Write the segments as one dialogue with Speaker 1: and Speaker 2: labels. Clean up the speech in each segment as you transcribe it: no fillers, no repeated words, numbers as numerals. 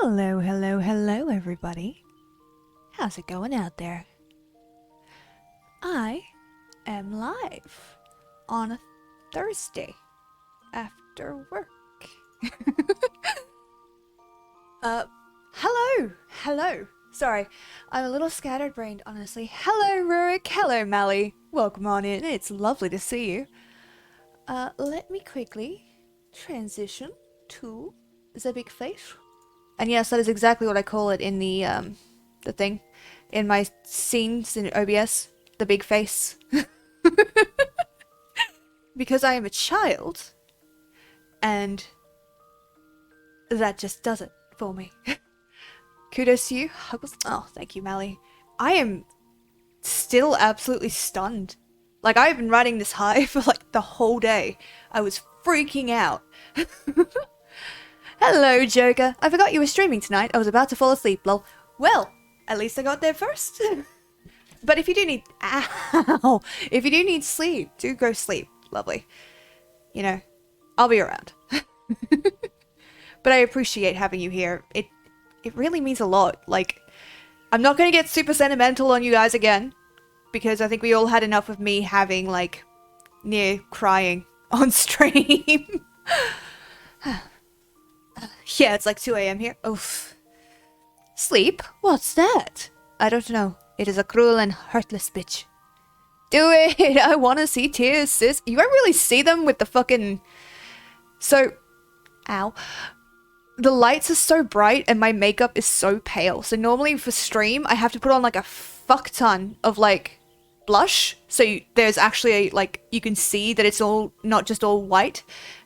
Speaker 1: Hello, hello, hello, everybody. How's it going out there? I am live on a Thursday after work. Hello. Sorry, I'm a little scattered-brained, honestly. Hello, Rurik. Hello, Mally. Welcome on in. It's lovely to see you. Let me quickly transition to the big face. And yes, that is exactly what I call it in the thing. In my scenes in OBS. The big face. Because I am a child. And that just does it for me. Kudos to you. Oh, thank you, Mally. I am still absolutely stunned. Like, I've been riding this high for like the whole day. I was freaking out. Hello, Joker. I forgot you were streaming tonight. I was about to fall asleep, lol. Well, at least I got there first. But if you do need... Ow! If you do need sleep, do go sleep. Lovely. You know, I'll be around. But I appreciate having you here. It really means a lot. Like, I'm not going to get super sentimental on you guys again. Because I think we all had enough of me having, like, near crying on stream. Yeah, it's like 2 a.m. here. Oof. Sleep? What's that? I don't know. It is a cruel and heartless bitch. Do it! I want to see tears, sis. You won't really see them with the fucking... So... Ow. The lights are so bright and my makeup is so pale. So normally for stream, I have to put on like a fuck ton of like blush. So there's actually like, you can see that it's all, not just all white.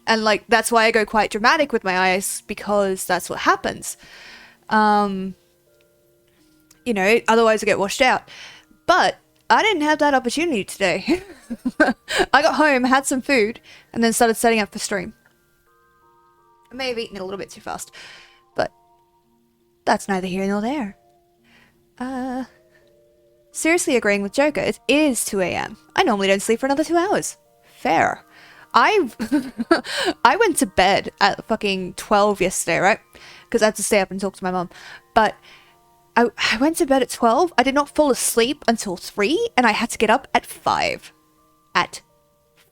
Speaker 1: And like, that's why I go quite dramatic with my eyes, because that's what happens. You know, otherwise I get washed out. But I didn't have that opportunity today. I got home, had some food, and then started setting up for stream. I may have eaten it a little bit too fast, but that's neither here nor there. Seriously agreeing with Joker, it is 2 a.m. I normally don't sleep for another 2 hours. Fair. I went to bed at fucking 12 yesterday, right? Because I had to stay up and talk to my mom. But I went to bed at 12. I did not fall asleep until 3, and I had to get up at 5. At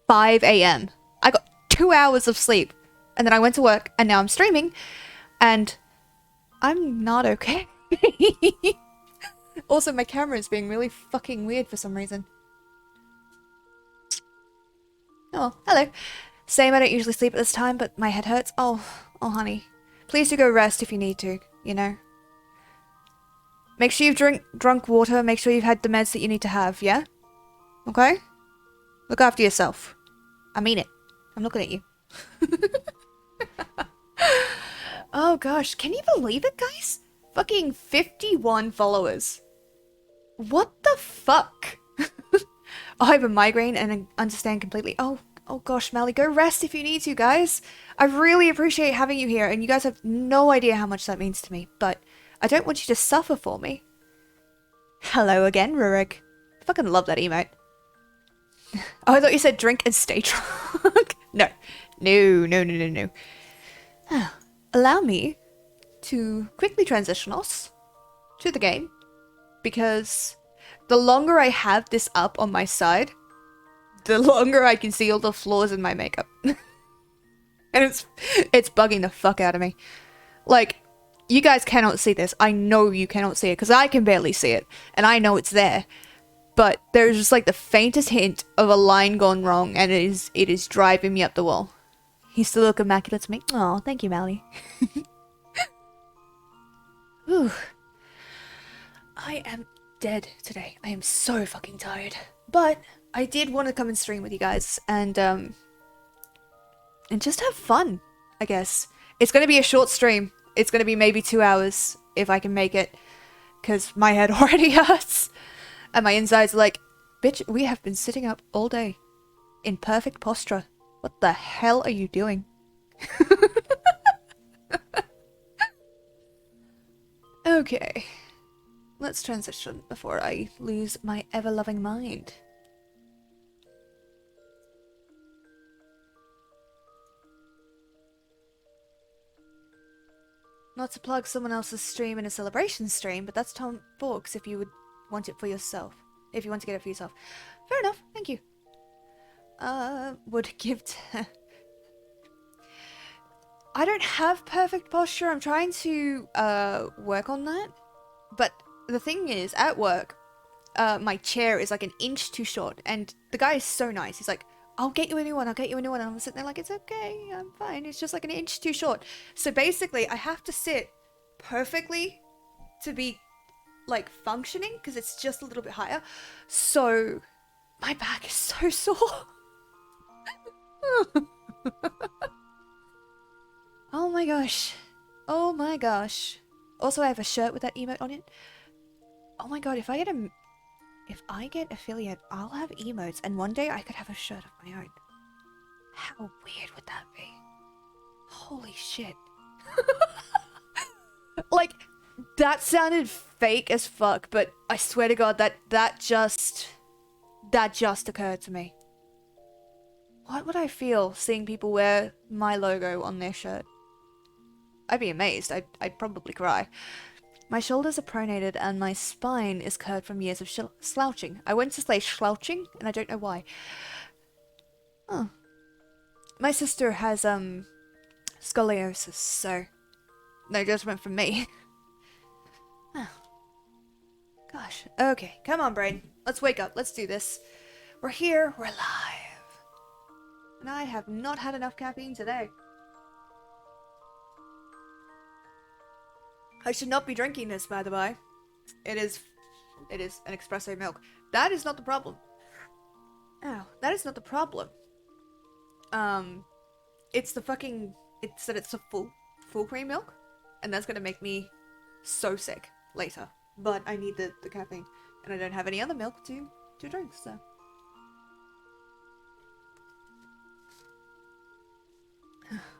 Speaker 1: 5 a.m. I got 2 hours of sleep. And then I went to work, and now I'm streaming, and I'm not okay. Also, my camera is being really fucking weird for some reason. Oh, hello. Same, I don't usually sleep at this time, but my head hurts. Oh, honey. Please do go rest if you need to, you know? Make sure you've drunk water, make sure you've had the meds that you need to have, yeah? Okay? Look after yourself. I mean it. I'm looking at you. Oh gosh, can you believe it, guys? Fucking 51 followers. What the fuck? I have a migraine and I understand completely. Oh gosh, Mally, go rest if you need to, guys. I really appreciate having you here, and you guys have no idea how much that means to me, but I don't want you to suffer for me. Hello again, Rurik. I fucking love that emote. Oh, I thought you said drink and stay drunk. No. Allow me to quickly transition us to the game, because the longer I have this up on my side, the longer I can see all the flaws in my makeup. And it's bugging the fuck out of me. Like, you guys cannot see this. I know you cannot see it, because I can barely see it, and I know it's there. But there's just like the faintest hint of a line gone wrong, and it is driving me up the wall. You still look immaculate to me. Oh, thank you, Mally. Whew. I am dead today. I am so fucking tired. But I did want to come and stream with you guys and just have fun, I guess. It's going to be a short stream. It's going to be maybe 2 hours if I can make it, because my head already hurts. And my insides are like, bitch, we have been sitting up all day in perfect posture. What the hell are you doing? Okay. Let's transition before I lose my ever-loving mind. Not to plug someone else's stream in a celebration stream, but that's Tom Forks if you would want it for yourself. If you want to get it for yourself. Fair enough, thank you. Would give I don't have perfect posture. I'm trying to work on that. But the thing is, at work, my chair is like an inch too short, and the guy is so nice. He's like, I'll get you a new one, I'll get you a new one. And I'm sitting there like, it's okay, I'm fine. It's just like an inch too short. So basically, I have to sit perfectly to be like functioning because it's just a little bit higher. So my back is so sore. Oh my gosh. Oh my gosh. Also, I have a shirt with that emote on it. Oh my god, if I get affiliate, I'll have emotes, and one day I could have a shirt of my own. How weird would that be? Holy shit. Like, that sounded fake as fuck, but I swear to god that just occurred to me. What would I feel seeing people wear my logo on their shirt? I'd be amazed. I'd probably cry. My shoulders are pronated and my spine is curved from years of slouching. I went to say slouching and I don't know why. Oh. My sister has scoliosis, so no judgment from me. Oh. Gosh. Okay, come on, brain. Let's wake up. Let's do this. We're here. We're live. And I have not had enough caffeine today. I should not be drinking this, by the way. It is an espresso milk. That is not the problem. Oh, that is not the problem. It's the fucking... It's that it's a full cream milk. And that's gonna make me so sick later. But I need the caffeine. And I don't have any other milk to drink, so...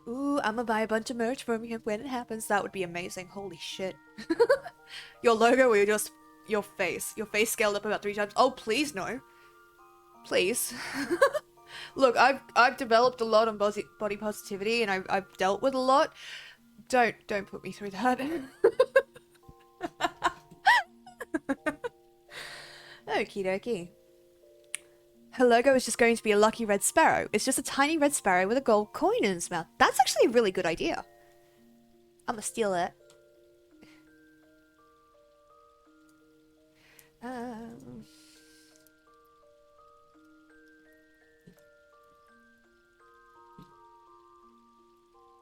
Speaker 1: Ooh, I'm gonna buy a bunch of merch from you when it happens. That would be amazing. Holy shit. Your logo or just your face. Your face scaled up about 3 times. Oh, please no. Please. Look, I've developed a lot on body positivity and I've dealt with a lot. Don't put me through that. Okie dokie. Her logo is just going to be a lucky red sparrow. It's just a tiny red sparrow with a gold coin in its mouth. That's actually a really good idea. I'm gonna steal it.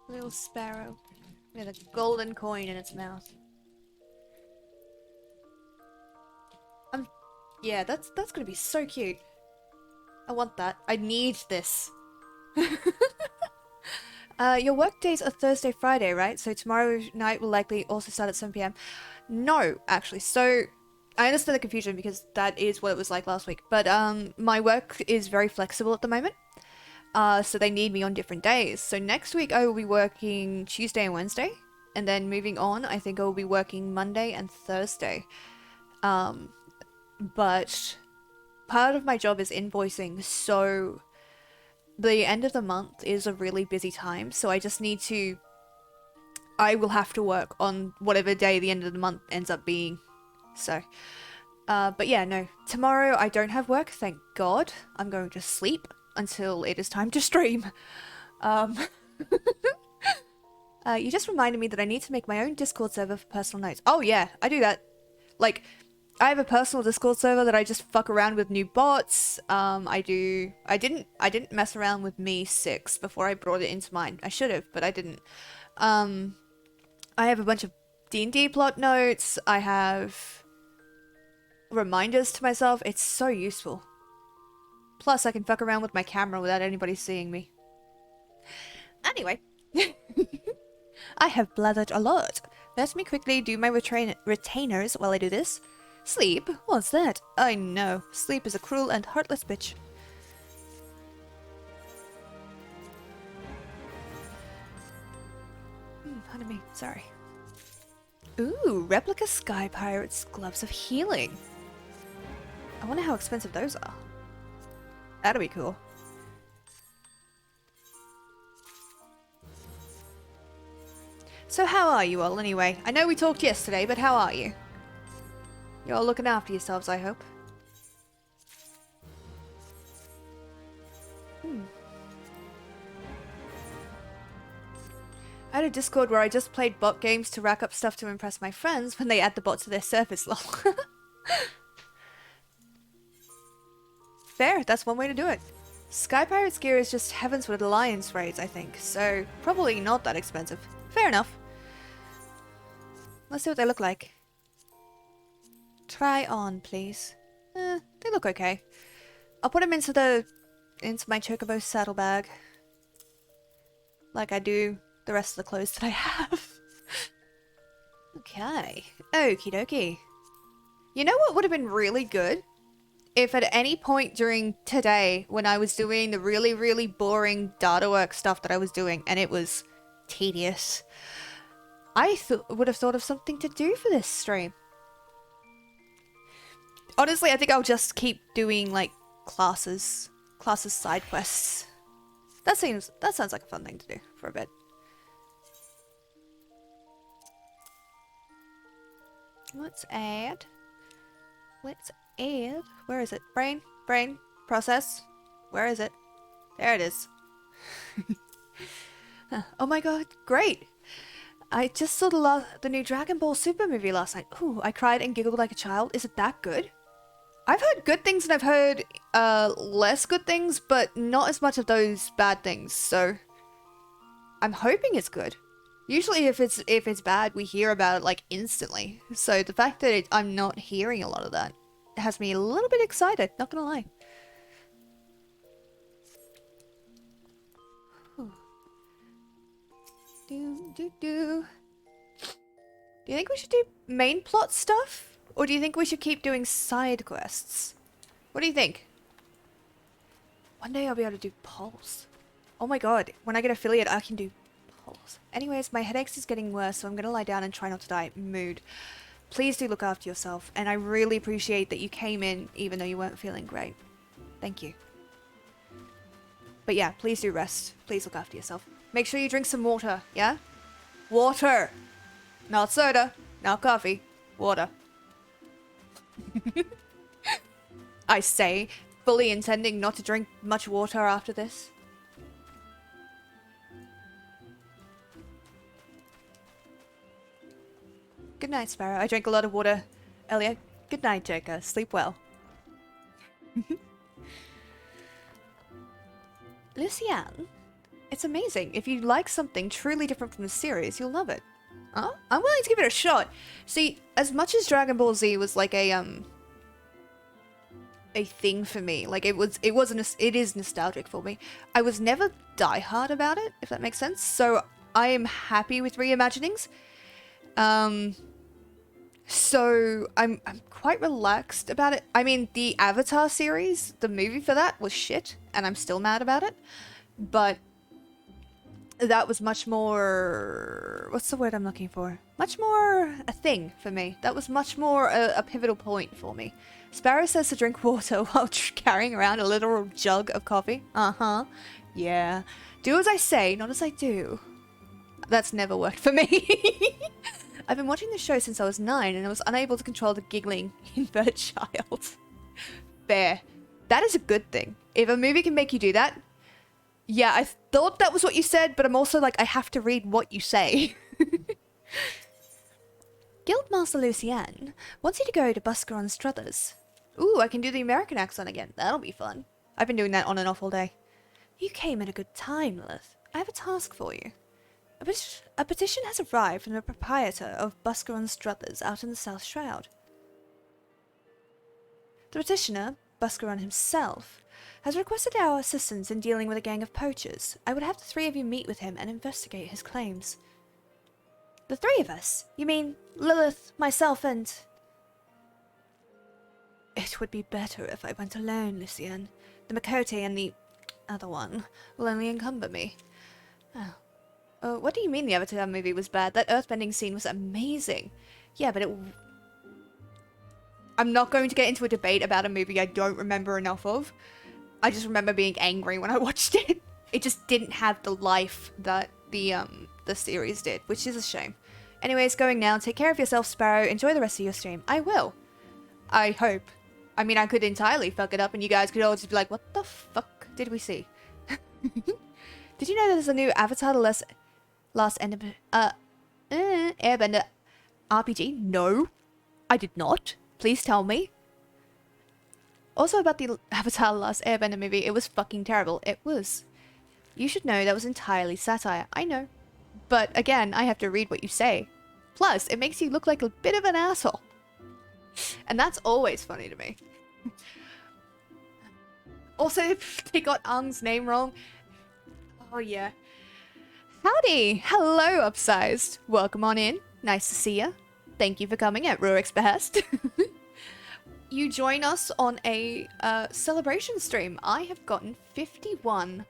Speaker 1: Little sparrow with a golden coin in its mouth. Yeah, that's gonna be so cute. I want that. I need this. Your work days are Thursday, Friday, right? So tomorrow night will likely also start at 7 PM. No, actually. So I understand the confusion because that is what it was like last week. But my work is very flexible at the moment. So they need me on different days. So next week I will be working Tuesday and Wednesday. And then moving on, I think I will be working Monday and Thursday. But part of my job is invoicing, so the end of the month is a really busy time, so I just need to... I will have to work on whatever day the end of the month ends up being. So, but yeah, no. Tomorrow I don't have work, thank God. I'm going to sleep until it is time to stream. You just reminded me that I need to make my own Discord server for personal notes. Oh yeah, I do that. Like... I have a personal Discord server that I just fuck around with new bots. I didn't mess around with Me 6 before I brought it into mine. I should have, but I didn't. I have a bunch of D&D plot notes. I have reminders to myself. It's so useful. Plus, I can fuck around with my camera without anybody seeing me. Anyway. I have blathered a lot. Let me quickly do my retainers while I do this. Sleep? What's that? I know. Sleep is a cruel and heartless bitch. Pardon me. Sorry. Ooh, replica Sky Pirates Gloves of Healing. I wonder how expensive those are. That'll be cool. So how are you all anyway? I know we talked yesterday, but how are you? You're all looking after yourselves, I hope. I had a Discord where I just played bot games to rack up stuff to impress my friends when they add the bot to their service, lol. Fair, that's one way to do it. Sky Pirate's gear is just heavens with alliance raids, I think, so probably not that expensive. Fair enough. Let's see what they look like. Try on, please. They look okay. I'll put them into my Chocobo saddlebag. Like I do the rest of the clothes that I have. Okay. Okie dokie. You know what would have been really good? If at any point during today, when I was doing the really, really boring data work stuff that I was doing, and it was tedious, I would have thought of something to do for this stream. Honestly, I think I'll just keep doing, like, classes side quests. That sounds like a fun thing to do for a bit. Let's add. Where is it? Brain, process. Where is it? There it is. Oh my god, great! I just saw the new Dragon Ball Super movie last night. Ooh, I cried and giggled like a child. Is it that good? I've heard good things and I've heard less good things, but not as much of those bad things, so I'm hoping it's good. Usually if it's bad, we hear about it like instantly. So the fact that I'm not hearing a lot of that has me a little bit excited, not gonna lie. Do you think we should do main plot stuff? Or do you think we should keep doing side quests? What do you think? One day I'll be able to do polls. Oh my god, when I get affiliate, I can do polls. Anyways, my headaches is getting worse, so I'm gonna lie down and try not to die. Mood. Please do look after yourself, and I really appreciate that you came in even though you weren't feeling great. Thank you. But yeah, please do rest. Please look after yourself. Make sure you drink some water, yeah? Water! Not soda, not coffee. Water. I say, fully intending not to drink much water after this. Good night, Sparrow. I drank a lot of water earlier. Good night, Joker. Sleep well. Lucianne, it's amazing. If you like something truly different from the series, you'll love it. Oh, I'm willing to give it a shot. See, as much as Dragon Ball Z was like a thing for me, like it is nostalgic for me. I was never diehard about it, if that makes sense. So I am happy with reimaginings. So I'm quite relaxed about it. I mean, the Avatar series, the movie for that was shit, and I'm still mad about it. But that was much more... what's the word I'm looking for? Much more a thing for me. That was much more a pivotal point for me. Sparrow says to drink water while carrying around a literal jug of coffee. Uh-huh. Yeah. Do as I say, not as I do. That's never worked for me. I've been watching this show since I was 9 and I was unable to control the giggling invert child. Fair. That is a good thing. If a movie can make you do that, yeah, I thought that was what you said, but I'm also like, I have to read what you say. Guildmaster Lucianne wants you to go to Busker on Struthers. Ooh, I can do the American accent again. That'll be fun. I've been doing that on and off all day. You came at a good time, Lilith. I have a task for you. A petition has arrived from the proprietor of Busker on Struthers out in the South Shroud. The petitioner, Buscaron himself, has requested our assistance in dealing with a gang of poachers. I would have the three of you meet with him and investigate his claims. The three of us? You mean Lilith, myself, and... It would be better if I went alone, Lucian. The Makote and the other one will only encumber me. Oh. What do you mean the Avatar movie was bad? That earthbending scene was amazing. Yeah, but I'm not going to get into a debate about a movie I don't remember enough of. I just remember being angry when I watched it. It just didn't have the life that the the series did, which is a shame. Anyways, going now. Take care of yourself, Sparrow. Enjoy the rest of your stream. I will. I hope. I mean, I could entirely fuck it up and you guys could all just be like, what the fuck did we see? Did you know that there's a new Avatar The Last Airbender RPG? No, I did not. Please tell me. Also about the Avatar The Last Airbender movie, it was fucking terrible. It was. You should know that was entirely satire. I know. But again, I have to read what you say. Plus, it makes you look like a bit of an asshole. And that's always funny to me. Also, if they got Ang's name wrong. Oh yeah. Howdy! Hello, Upsized. Welcome on in. Nice to see ya. Thank you for coming at Rurik's behest. You join us on a celebration stream. I have gotten 51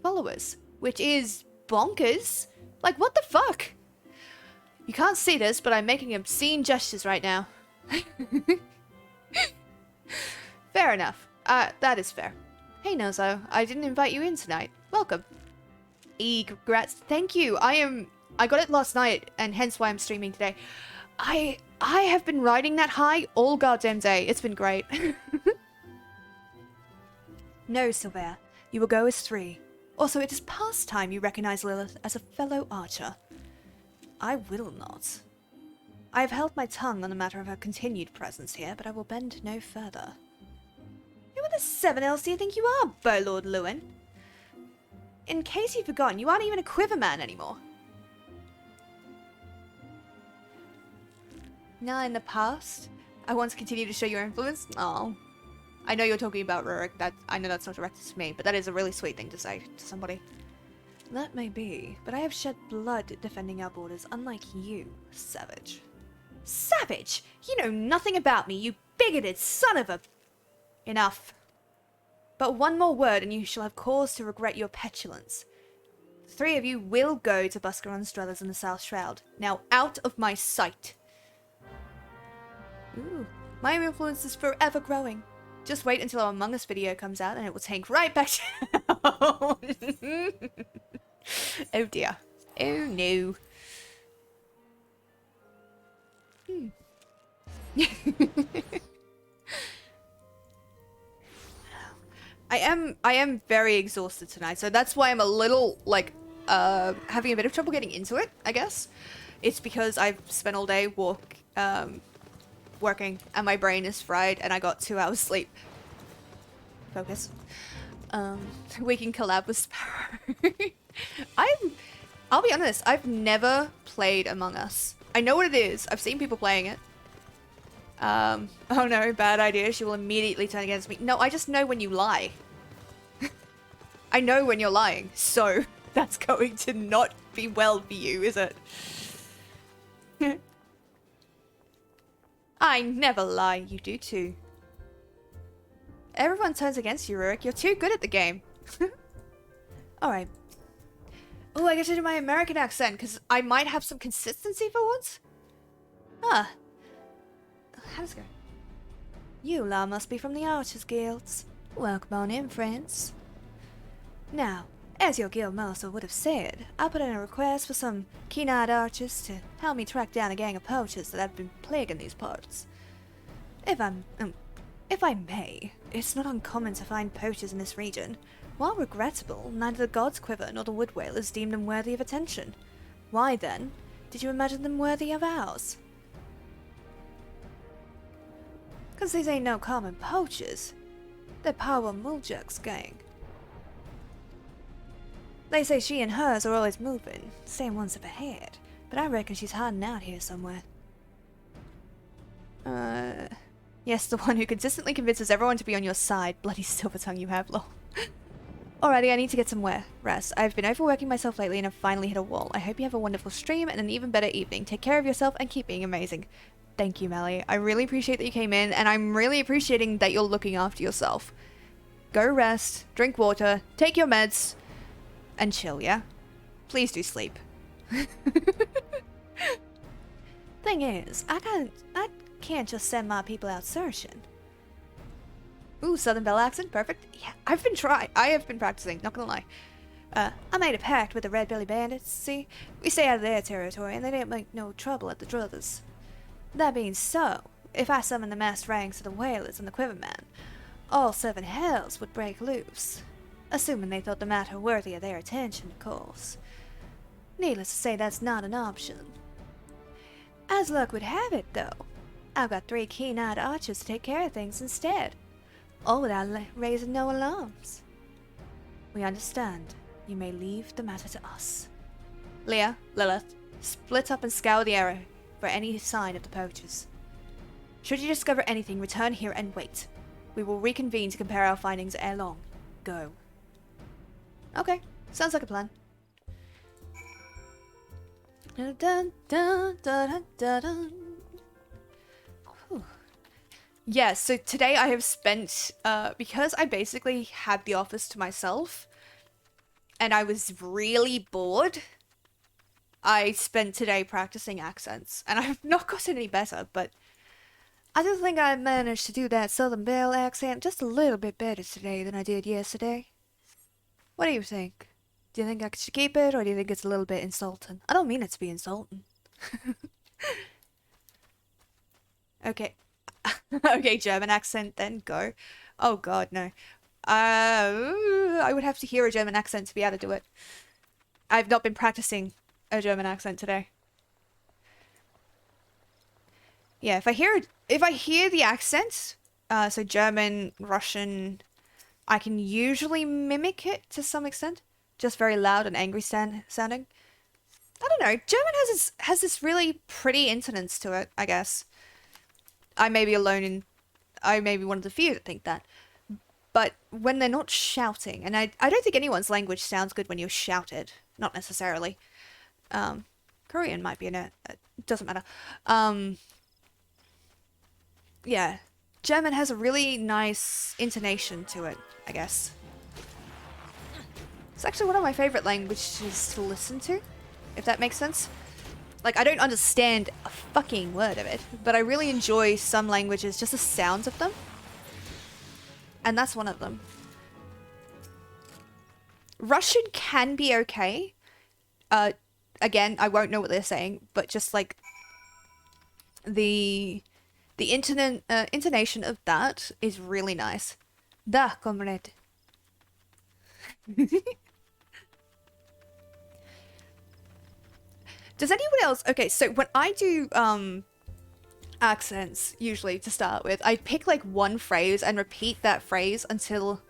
Speaker 1: followers, which is bonkers. Like, what the fuck? You can't see this, but I'm making obscene gestures right now. Fair enough. That is fair. Hey, Nozo. I didn't invite you in tonight. Welcome. Congrats. Thank you. I got it last night, and hence why I'm streaming today. I have been riding that high all goddamn day. It's been great. No, Sylvia. You will go as 3. Also, it is past time you recognize Lilith as a fellow archer. I will not. I have held my tongue on the matter of her continued presence here, but I will bend no further. Who the 7 else do you think you are, Bowlord Lewin? In case you've forgotten, you aren't even a Quiverman anymore. Now, in the past, I want to continue to show your influence. Oh, I know you're talking about Rurik. I know that's not directed to me, but that is a really sweet thing to say to somebody. That may be, but I have shed blood defending our borders, unlike you, Savage. Savage! You know nothing about me, you bigoted son of a... Enough. But one more word and you shall have cause to regret your petulance. The 3 of you will go to Buscaron's dwellers in the South Shroud. Now out of my sight. Ooh, my influence is forever growing. Just wait until our Among Us video comes out and it will tank right back down. Oh dear. Oh no. I am very exhausted tonight, so that's why I'm a little, like, having a bit of trouble getting into it, I guess. It's because I've spent all day working, and my brain is fried, and I got 2 hours sleep. Focus. We can collab with Sparrow. I'll be honest, I've never played Among Us. I know what it is. I've seen people playing it. Oh no, bad idea. She will immediately turn against me. No, I just know when you lie. I know when you're lying, so that's going to not be well for you, is it? I never lie, you do too. Everyone turns against you, Rurik. You're too good at the game. Alright. Oh, I get to do my American accent, because I might have some consistency for once. Ah. How does it go? You lot must be from the Archers Guilds. Welcome on in, friends. Now, as your guild master would have said, I put in a request for some keen-eyed archers to help me track down a gang of poachers that have been plaguing these parts. If I may, it's not uncommon to find poachers in this region. While regrettable, neither the God's Quiver nor the Wood Whalers deemed them worthy of attention. Why, then, did you imagine them worthy of ours? 'Cause these ain't no common poachers. They're Power Muljak's gang. They say she and hers are always moving, same ones up ahead, but I reckon she's hiding out here somewhere. Yes, the one who consistently convinces everyone to be on your side. Bloody silver tongue you have, lol. Alrighty, I need to get some rest. I've been overworking myself lately and have finally hit a wall. I hope you have a wonderful stream and an even better evening. Take care of yourself and keep being amazing. Thank you, Melly. I really appreciate that you came in, and I'm really appreciating that you're looking after yourself. Go rest, drink water, take your meds, and chill, yeah? Please do sleep. Thing is, I can't just send my people out searching. Ooh, Southern Belle accent, perfect. Yeah, I have been practicing, not gonna lie. I made a pact with the Red Belly Bandits, see? We stay out of their territory and they don't make no trouble at the Druthers. That being so, if I summon the massed ranks of the Whalers and the Quiverman, all 7 hells would break loose. Assuming they thought the matter worthy of their attention, of course. Needless to say, that's not an option. As luck would have it, though, I've got 3 keen-eyed archers to take care of things instead, all without raising no alarms. We understand. You may leave the matter to us. Leah, Lilith, split up and scour the area for any sign of the poachers. Should you discover anything, return here and wait. We will reconvene to compare our findings ere long. Go. Okay, sounds like a plan. Dun, dun, dun, dun, dun, dun. Yeah, so today I have spent, because I basically had the office to myself, and I was really bored, I spent today practicing accents, and I've not gotten any better, but I do think I managed to do that Southern Belle accent just a little bit better today than I did yesterday. What do you think? Do you think I should keep it, or do you think it's a little bit insulting? I don't mean it to be insulting. Okay. Okay, German accent, then go. Oh god, no. I would have to hear a German accent to be able to do it. I've not been practicing a German accent today. Yeah, if I hear the accent, so German, Russian, I can usually mimic it to some extent. Just very loud and angry sounding. I don't know. German has this really pretty intonance to it, I guess. I may be one of the few that think that. But when they're not shouting, and I don't think anyone's language sounds good when you're shouted. Not necessarily. Korean might be in it. It doesn't matter. Yeah. German has a really nice intonation to it, I guess. It's actually one of my favorite languages to listen to, if that makes sense. Like, I don't understand a fucking word of it, but I really enjoy some languages, just the sounds of them. And that's one of them. Russian can be okay. Again, I won't know what they're saying, but just like the intonation of that is really nice. Da, comrade. Does anyone else... Okay, so when I do accents, usually to start with, I pick like one phrase and repeat that phrase until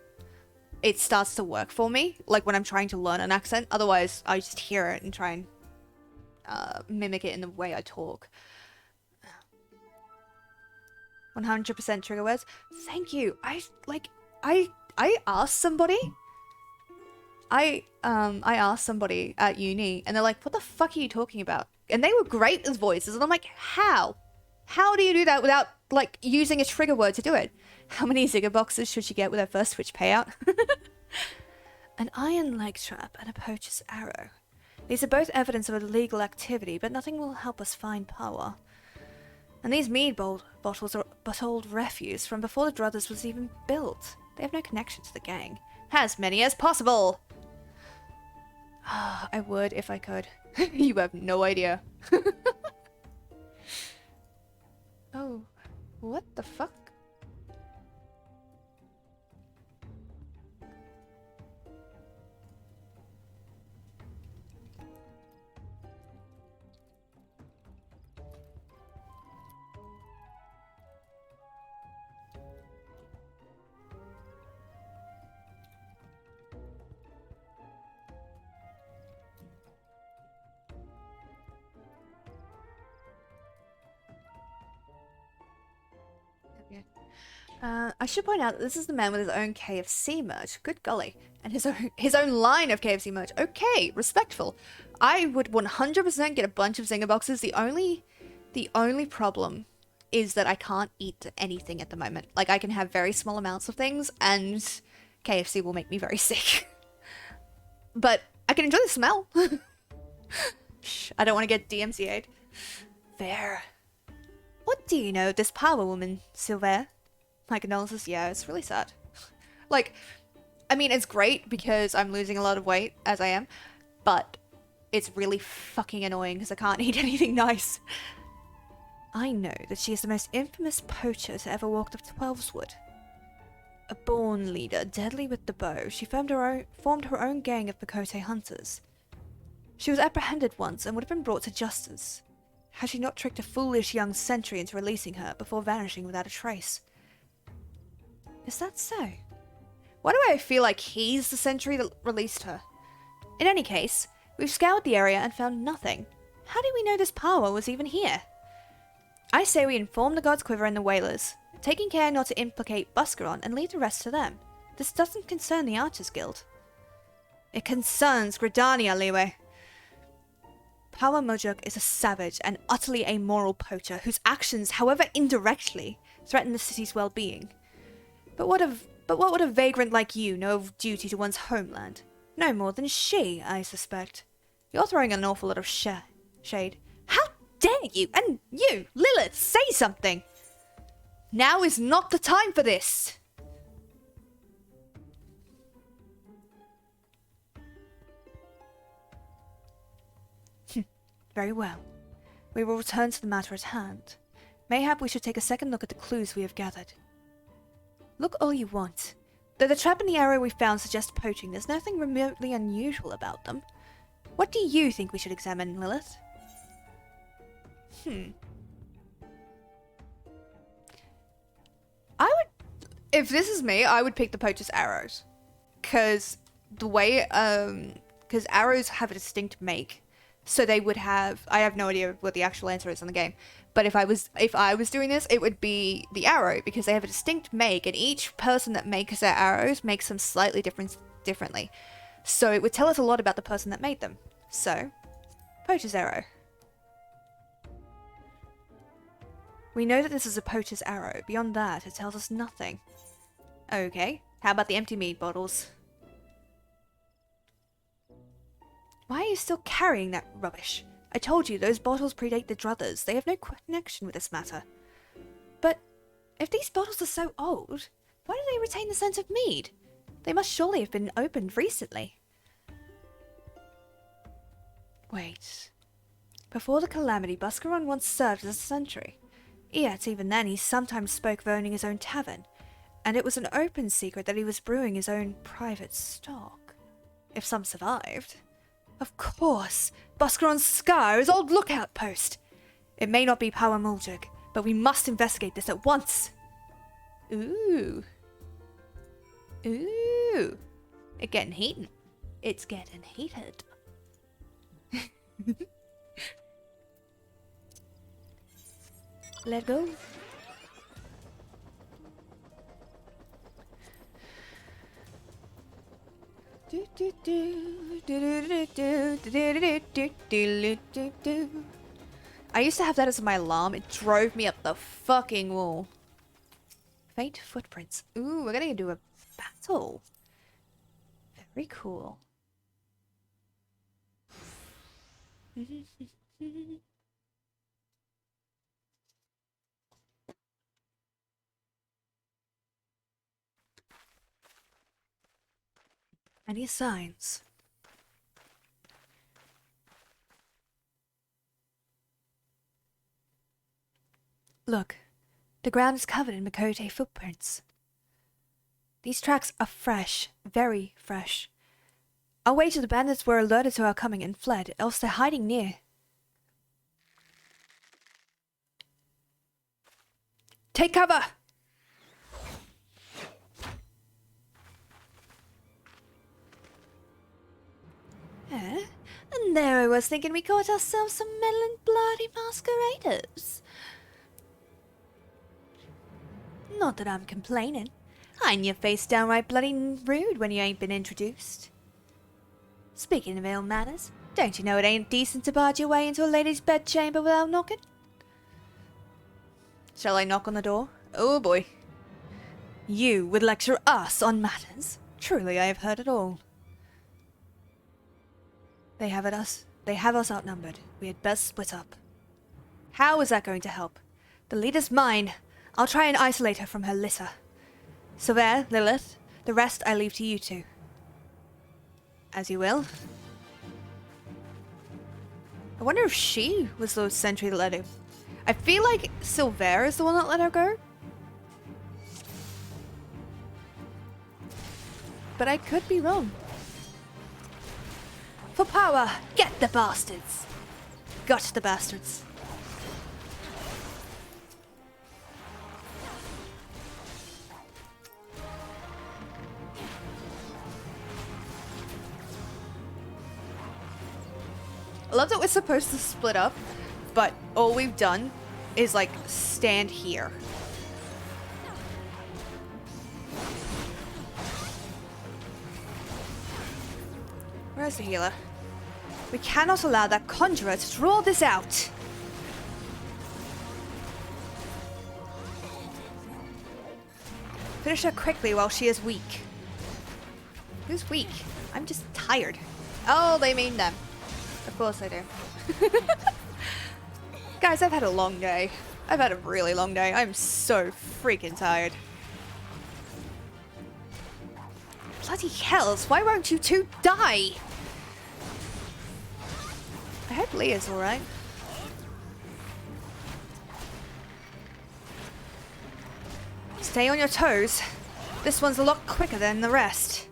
Speaker 1: it starts to work for me, like when I'm trying to learn an accent. Otherwise, I just hear it and try and mimic it in the way I talk. 100% trigger words. Thank you. I asked somebody... I asked somebody at uni, and they're like, what the fuck are you talking about? And they were great with voices, and I'm like, how? How do you do that without, like, using a trigger word to do it? How many Zigger boxes should you get with her first Twitch payout? An iron leg trap and a poacher's arrow. These are both evidence of illegal activity, but nothing will help us find power. And these mead bottles are but old refuse from before the Druthers was even built. They have no connection to the gang. As many as possible! I would if I could. You have no idea. Oh, what the fuck? I should point out that this is the man with his own KFC merch. Good golly. And his own line of KFC merch. Okay, respectful. I would 100% get a bunch of Zinger boxes. The only problem is that I can't eat anything at the moment. Like, I can have very small amounts of things, and KFC will make me very sick. But I can enjoy the smell. Shh, I don't want to get DMCA'd. Fair. What do you know of this power woman, Sylvain? My condolences, yeah, it's really sad. Like, I mean, it's great because I'm losing a lot of weight, as I am, but it's really fucking annoying because I can't eat anything nice. I know that she is the most infamous poacher to ever walk the Twelveswood. A born leader, deadly with the bow, she formed her own gang of Makote hunters. She was apprehended once and would have been brought to justice, had she not tricked a foolish young sentry into releasing her before vanishing without a trace. Is that so? Why do I feel like he's the sentry that released her? In any case, we've scoured the area and found nothing. How do we know this power was even here? I say we inform the God's Quiver and the Whalers, taking care not to implicate Buscaron and leave the rest to them. This doesn't concern the Archers Guild. It concerns Gridania, Liwe. Power Mojuk is a savage and utterly amoral poacher whose actions, however indirectly, threaten the city's well-being. But what would a vagrant like you know of duty to one's homeland? No more than she, I suspect. You're throwing an awful lot of shade. How dare you? And you, Lilith, say something! Now is not the time for this! Very well. We will return to the matter at hand. Mayhap we should take a second look at the clues we have gathered. Look all you want. Though the trap and the arrow we found suggest poaching, there's nothing remotely unusual about them. What do you think we should examine, Lilith? If this is me, I would pick the poacher's arrows. Because the way, because arrows have a distinct make. So they would have, I have no idea what the actual answer is in the game. But if I was doing this, it would be the arrow, because they have a distinct make, and each person that makes their arrows makes them slightly differently. So it would tell us a lot about the person that made them. So, poacher's arrow. We know that this is a poacher's arrow. Beyond that, it tells us nothing. Okay, how about the empty mead bottles? Why are you still carrying that rubbish? I told you, those bottles predate the Druthers. They have no connection with this matter. But if these bottles are so old, why do they retain the scent of mead? They must surely have been opened recently. Wait. Before the calamity, Buscaron once served as a sentry. Yet, even then, he sometimes spoke of owning his own tavern, and it was an open secret that he was brewing his own private stock. If some survived. Of course! Buscaron's scar is old lookout post! It may not be Power Moljik, but we must investigate this at once! Ooh. Ooh. It's getting heated. It's getting heated. Let go. I used to have that as my alarm. It drove me up the fucking wall. Faint footprints. Ooh, we're gonna do a battle. Very cool. Any signs? Look, the ground is covered in Makote footprints. These tracks are fresh, very fresh. I'll wager the bandits were alerted to our coming and fled, else they're hiding near. Take cover! And there I was thinking we caught ourselves some meddling bloody masqueraders. Not that I'm complaining. Hiding your face downright bloody rude when you ain't been introduced. Speaking of ill manners, don't you know it ain't decent to barge your way into a lady's bedchamber without knocking? Shall I knock on the door? Oh boy. You would lecture us on manners? Truly I have heard it all. They have us outnumbered. We had best split up. How is that going to help? The leader's mine. I'll try and isolate her from her litter. So there, Lilith. The rest I leave to you two. As you will. I wonder if she was the sentry that let her. I feel like Silver is the one that let her go. But I could be wrong. For power, get the bastards. Got the bastards. I love that we're supposed to split up, but all we've done is like stand here. Where's the healer? We cannot allow that conjurer to draw this out. Finish her quickly while she is weak. Who's weak? I'm just tired. Oh, they mean them. Of course I do. Guys, I've had a long day. I've had a really long day. I'm so freaking tired. Bloody hells, why won't you two die? I hope Leah's alright. Stay on your toes. This one's a lot quicker than the rest.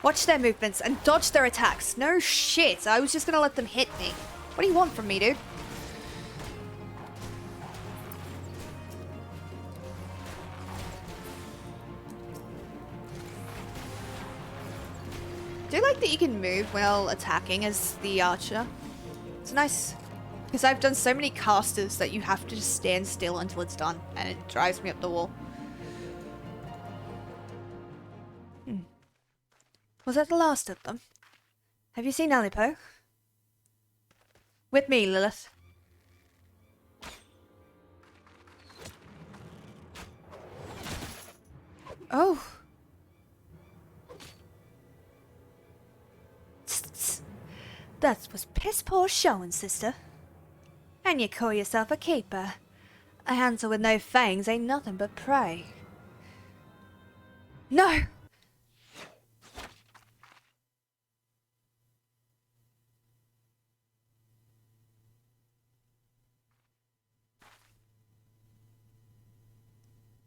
Speaker 1: Watch their movements and dodge their attacks. No shit, I was just gonna let them hit me. What do you want from me, dude? Do you like that you can move while attacking as the archer? It's nice. Because I've done so many casters that you have to just stand still until it's done. And it drives me up the wall. Was that the last of them? Have you seen Alipo? With me, Lilith. Oh. That was piss poor showing, sister. And you call yourself a keeper. A hunter with no fangs ain't nothing but prey. No!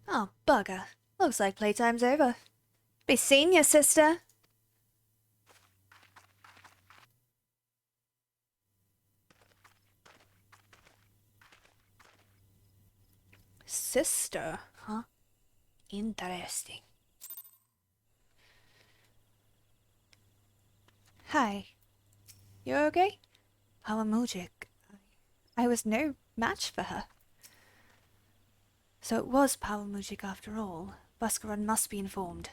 Speaker 1: Oh, bugger. Looks like playtime's over. Be seeing you, sister. Sister, huh? Interesting. Hi. You okay? Power Mujic. I was no match for her. So it was Power Mujic after all. Buscarun must be informed.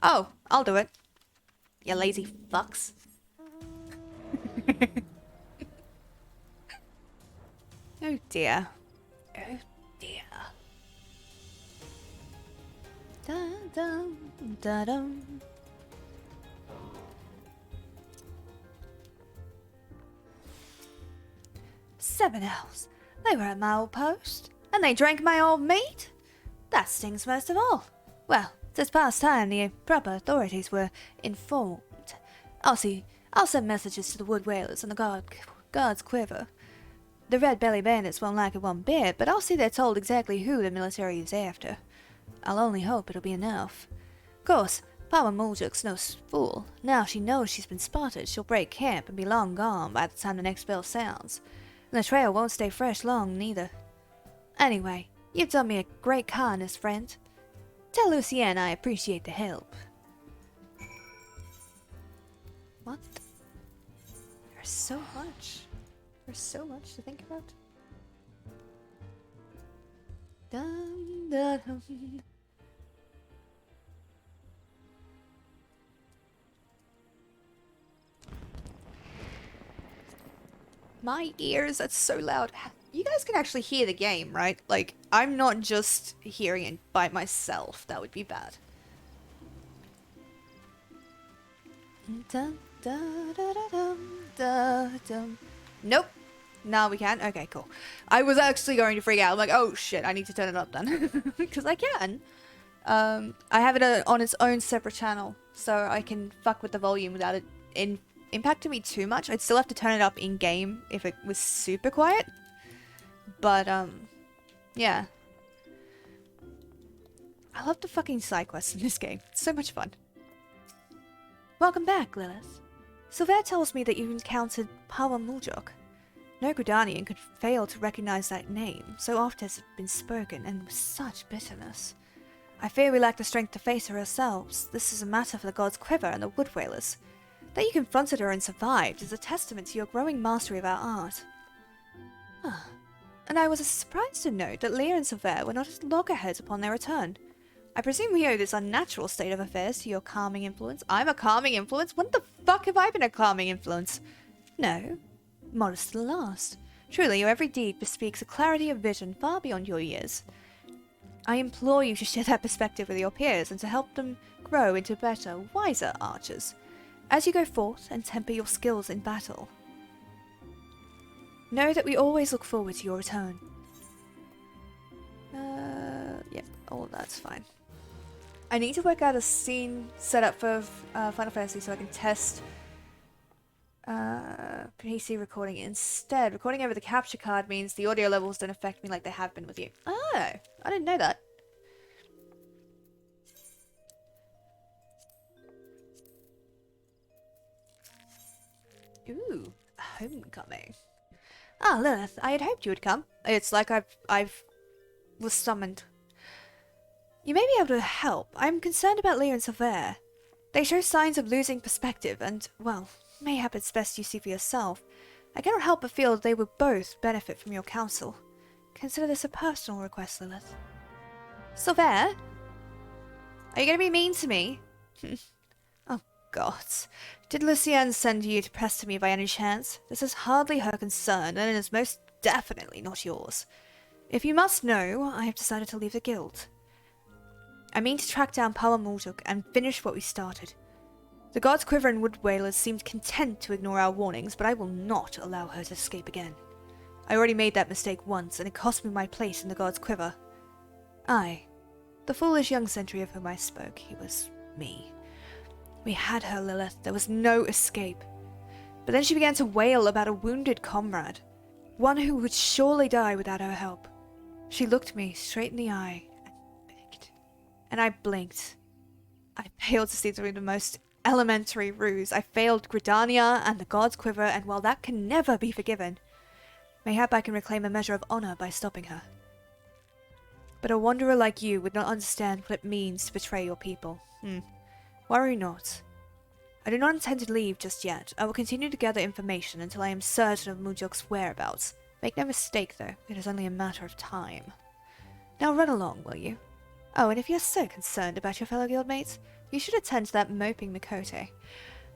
Speaker 1: Oh, I'll do it. You lazy fucks. Oh dear. Oh dear. Dun dun dun dun. Seven elves. They were at my old post, and they drank my old meat? That stings most of all. Well, it's past time the proper authorities were informed. I'll send messages to the wood whalers and the guards quiver. The red belly bandits won't like it one bit, but I'll see they're told exactly who the military is after. I'll only hope it'll be enough. Of course, Power Muljik's no fool. Now she knows she's been spotted, she'll break camp and be long gone by the time the next bell sounds. And the trail won't stay fresh long, neither. Anyway, you've done me a great kindness, friend. Tell Lucienne I appreciate the help. What? There's so much. There's so much to think about. Dun, dun, dun. My ears, that's so loud. You guys can actually hear the game, right? Like, I'm not just hearing it by myself. That would be bad. Dun, dun, dun, dun, dun, dun. Nope. No, we can't. Okay, cool. I was actually going to freak out. I'm like, oh shit, I need to turn it up then. Because I can. I have it on its own separate channel, so I can fuck with the volume without it impacting me too much. I'd still have to turn it up in game if it was super quiet. But yeah. I love the fucking side quests in this game. It's so much fun. Welcome back, Lilith. Sylvain tells me that you encountered Power Muljok. No Gridanian could fail to recognize that name, so oft has it been spoken, and with such bitterness. I fear we lack the strength to face her ourselves. This is a matter for the God's Quiver and the Wood Whalers. That you confronted her and survived is a testament to your growing mastery of our art. And I was surprised to note that Lear and Sylvain were not at loggerheads upon their return. I presume we owe this unnatural state of affairs to your calming influence. I'm a calming influence? When the fuck have I been a calming influence? No. Modest to the last. Truly, your every deed bespeaks a clarity of vision far beyond your years. I implore you to share that perspective with your peers and to help them grow into better, wiser archers, as you go forth and temper your skills in battle. Know that we always look forward to your return. Yep, all of that's fine. I need to work out a scene setup for Final Fantasy so I can test PC recording instead. Recording over the capture card means the audio levels don't affect me like they have been with you. Oh, I didn't know that. Ooh, homecoming. Ah, Lilith, I had hoped you would come. It's like I've was summoned. You may be able to help. I'm concerned about Lear and Sylvain. They show signs of losing perspective and, well, mayhap it's best you see for yourself. I cannot help but feel that they would both benefit from your counsel. Consider this a personal request, Lilith. Sylvain? Are you going to be mean to me? Oh, gods. Did Lucienne send you to press to me by any chance? This is hardly her concern, and it is most definitely not yours. If you must know, I have decided to leave the guild. I mean to track down Power Muljok and finish what we started. The God's Quiver and Wood Whalers seemed content to ignore our warnings, but I will not allow her to escape again. I already made that mistake once, and it cost me my place in the God's Quiver. I, the foolish young sentry of whom I spoke, he was me. We had her, Lilith. There was no escape. But then she began to wail about a wounded comrade, one who would surely die without her help. She looked me straight in the eye and begged. And I blinked. I failed to see through the most elementary ruse. I failed Gridania and the God's Quiver, and while that can never be forgiven, mayhap I can reclaim a measure of honor by stopping her. But a wanderer like you would not understand what it means to betray your people. Worry not. I do not intend to leave just yet. I will continue to gather information until I am certain of Muljok's whereabouts. Make no mistake, though, it is only a matter of time. Now run along, will you? Oh, and if you're so concerned about your fellow guildmates, you should attend to that moping Mikote.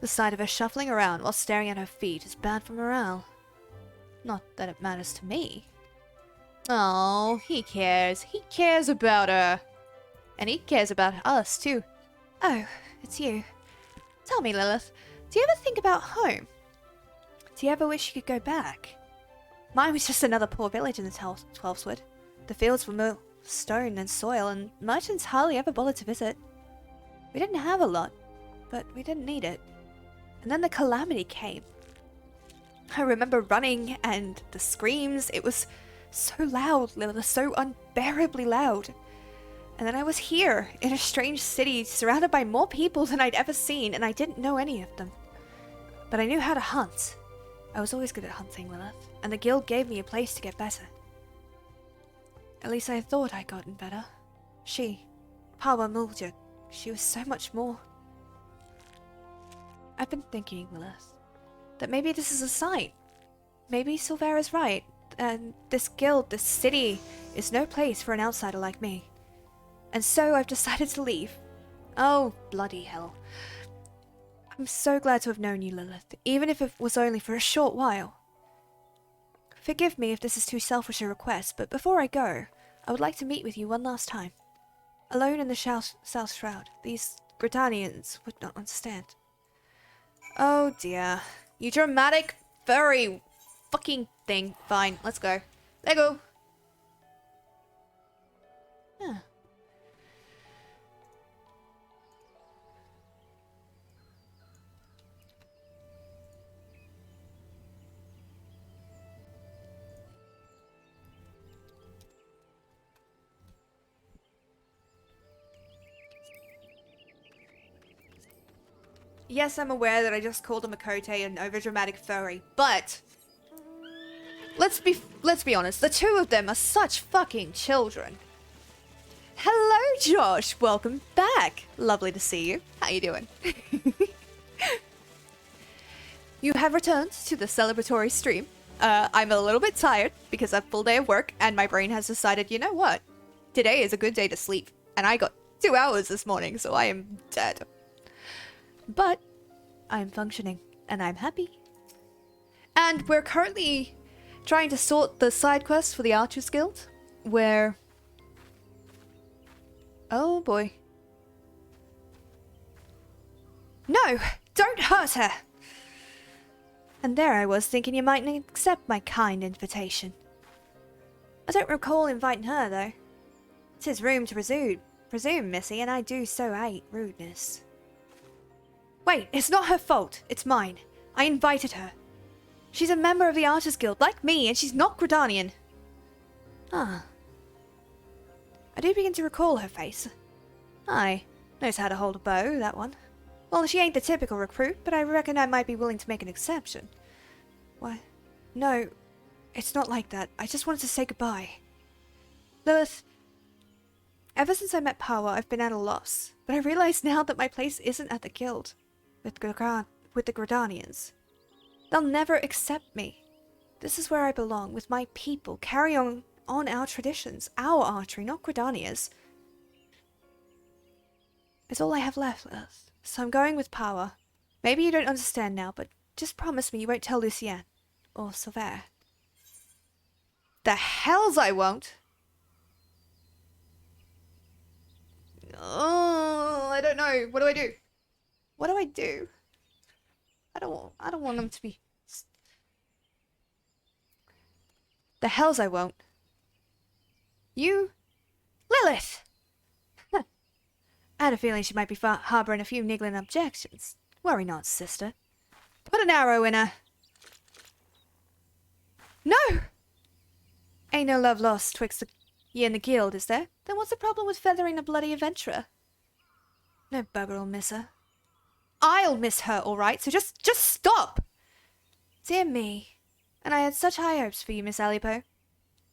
Speaker 1: The sight of her shuffling around while staring at her feet is bad for morale. Not that it matters to me. Oh, he cares. He cares about her. And he cares about us, too. Oh, it's you. Tell me, Lilith, do you ever think about home? Do you ever wish you could go back? Mine was just another poor village in the Twelveswood. The fields were more stone than soil, and merchants hardly ever bothered to visit. We didn't have a lot, but we didn't need it. And then the calamity came. I remember running and the screams. It was so loud, Lilith, so unbearably loud. And then I was here, in a strange city, surrounded by more people than I'd ever seen, and I didn't know any of them. But I knew how to hunt. I was always good at hunting, Lilith, and the guild gave me a place to get better. At least I thought I'd gotten better. She, Power Muljok, she was so much more. I've been thinking, Lilith, that maybe this is a sign. Maybe Sylvain is right, and this guild, this city, is no place for an outsider like me. And so I've decided to leave. Oh, bloody hell. I'm so glad to have known you, Lilith, even if it was only for a short while. Forgive me if this is too selfish a request, but before I go, I would like to meet with you one last time. Alone in the South Shroud, these Gridanians would not understand. Oh dear. You dramatic, furry, fucking thing. Fine, let's go. Let go. Huh. Yes, I'm aware that I just called him a Kote, an overdramatic furry, but let's be honest, the two of them are such fucking children. Hello, Josh. Welcome back. Lovely to see you. How you doing? You have returned to the celebratory stream. I'm a little bit tired because I've a full day of work and my brain has decided, you know what? Today is a good day to sleep. And I got 2 hours this morning, so I am dead. But I'm functioning and I'm happy. And we're currently trying to sort the side quest for the Archers Guild, where... Oh boy. No! Don't hurt her! And there I was thinking you mightn't accept my kind invitation. I don't recall inviting her, though. It's his room to presume, missy, and I do so hate rudeness. Wait, it's not her fault. It's mine. I invited her. She's a member of the Archers Guild, like me, and she's not Gridanian. Ah. I do begin to recall her face. Aye, knows how to hold a bow, that one. Well, she ain't the typical recruit, but I reckon I might be willing to make an exception. Why? No, it's not like that. I just wanted to say goodbye. Lilith, ever since I met Power, I've been at a loss. But I realize now that my place isn't at the guild, with the Gridanians. They'll never accept me. This is where I belong, with my people, carry on our traditions, our archery, not Gridania's. It's all I have left, Lilith. So I'm going with Power. Maybe you don't understand now, but just promise me you won't tell Lucienne. Or Silver. The hells I won't! Oh, I don't know. What do I do? What do I do? I don't want them to be... The hells I won't. You? Lilith! I had a feeling she might be harbouring a few niggling objections. Worry not, sister. Put an arrow in her. No! Ain't no love lost twixt ye and the guild, is there? Then what's the problem with feathering a bloody adventurer? No bugger'll miss her. I'll miss her, all right, so just stop! Dear me. And I had such high hopes for you, Miss Alipo.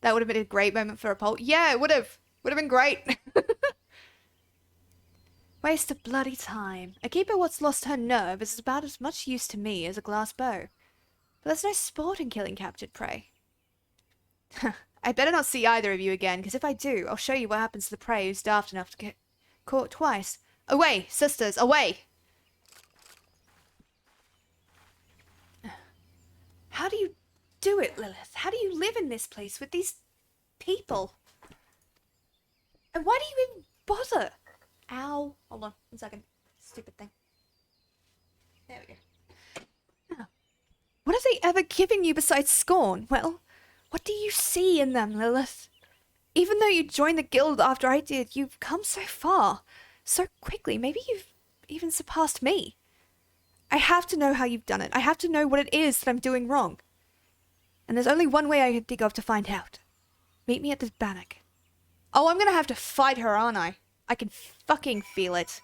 Speaker 1: That would have been a great moment for a poll. Yeah, it would have. Would have been great. Waste of bloody time. A keeper what's lost her nerve is about as much use to me as a glass bow. But there's no sport in killing captured prey. I better not see either of you again, because if I do, I'll show you what happens to the prey who's daft enough to get caught twice. Away, sisters, away! How do you do it, Lilith? How do you live in this place with these people? And why do you even bother? Ow. Hold on, 1 second. Stupid thing. There we go. Oh. What have they ever given you besides scorn? Well, what do you see in them, Lilith? Even though you joined the guild after I did, you've come so far. So quickly. Maybe you've even surpassed me. I have to know how you've done it. I have to know what it is that I'm doing wrong. And there's only one way I can think of to find out. Meet me at this bannock. Oh, I'm gonna have to fight her, aren't I? I can fucking feel it.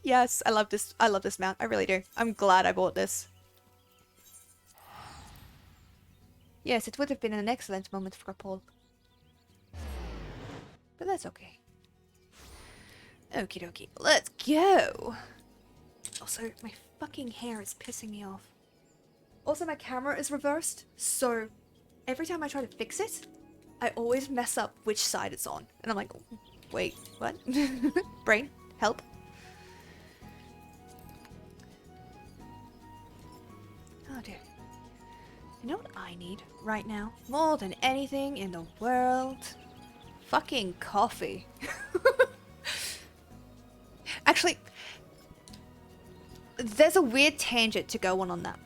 Speaker 1: Yes, I love this. I love this mount. I really do. I'm glad I bought this. Yes, it would have been an excellent moment for a poll. But that's okay. Okie dokie. Let's go! Also, my fucking hair is pissing me off. Also, my camera is reversed, so every time I try to fix it, I always mess up which side it's on. And I'm like, wait, what? Brain, help. Oh dear. You know what I need right now? More than anything in the world? Fucking coffee. Actually, there's a weird tangent to go on that.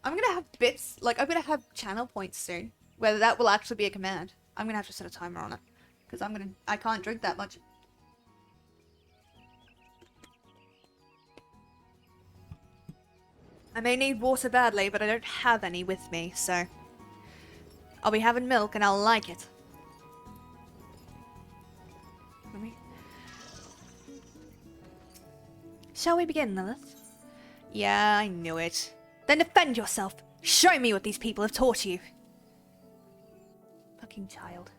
Speaker 1: I'm gonna have bits, like, I'm gonna have channel points soon. Whether that will actually be a command. I'm gonna have to set a timer on it. Because I can't drink that much. I may need water badly, but I don't have any with me, so... I'll be having milk and I'll like it. Shall we begin, Lilith? Yeah, I knew it. Then defend yourself. Show me what these people have taught you. Fucking child.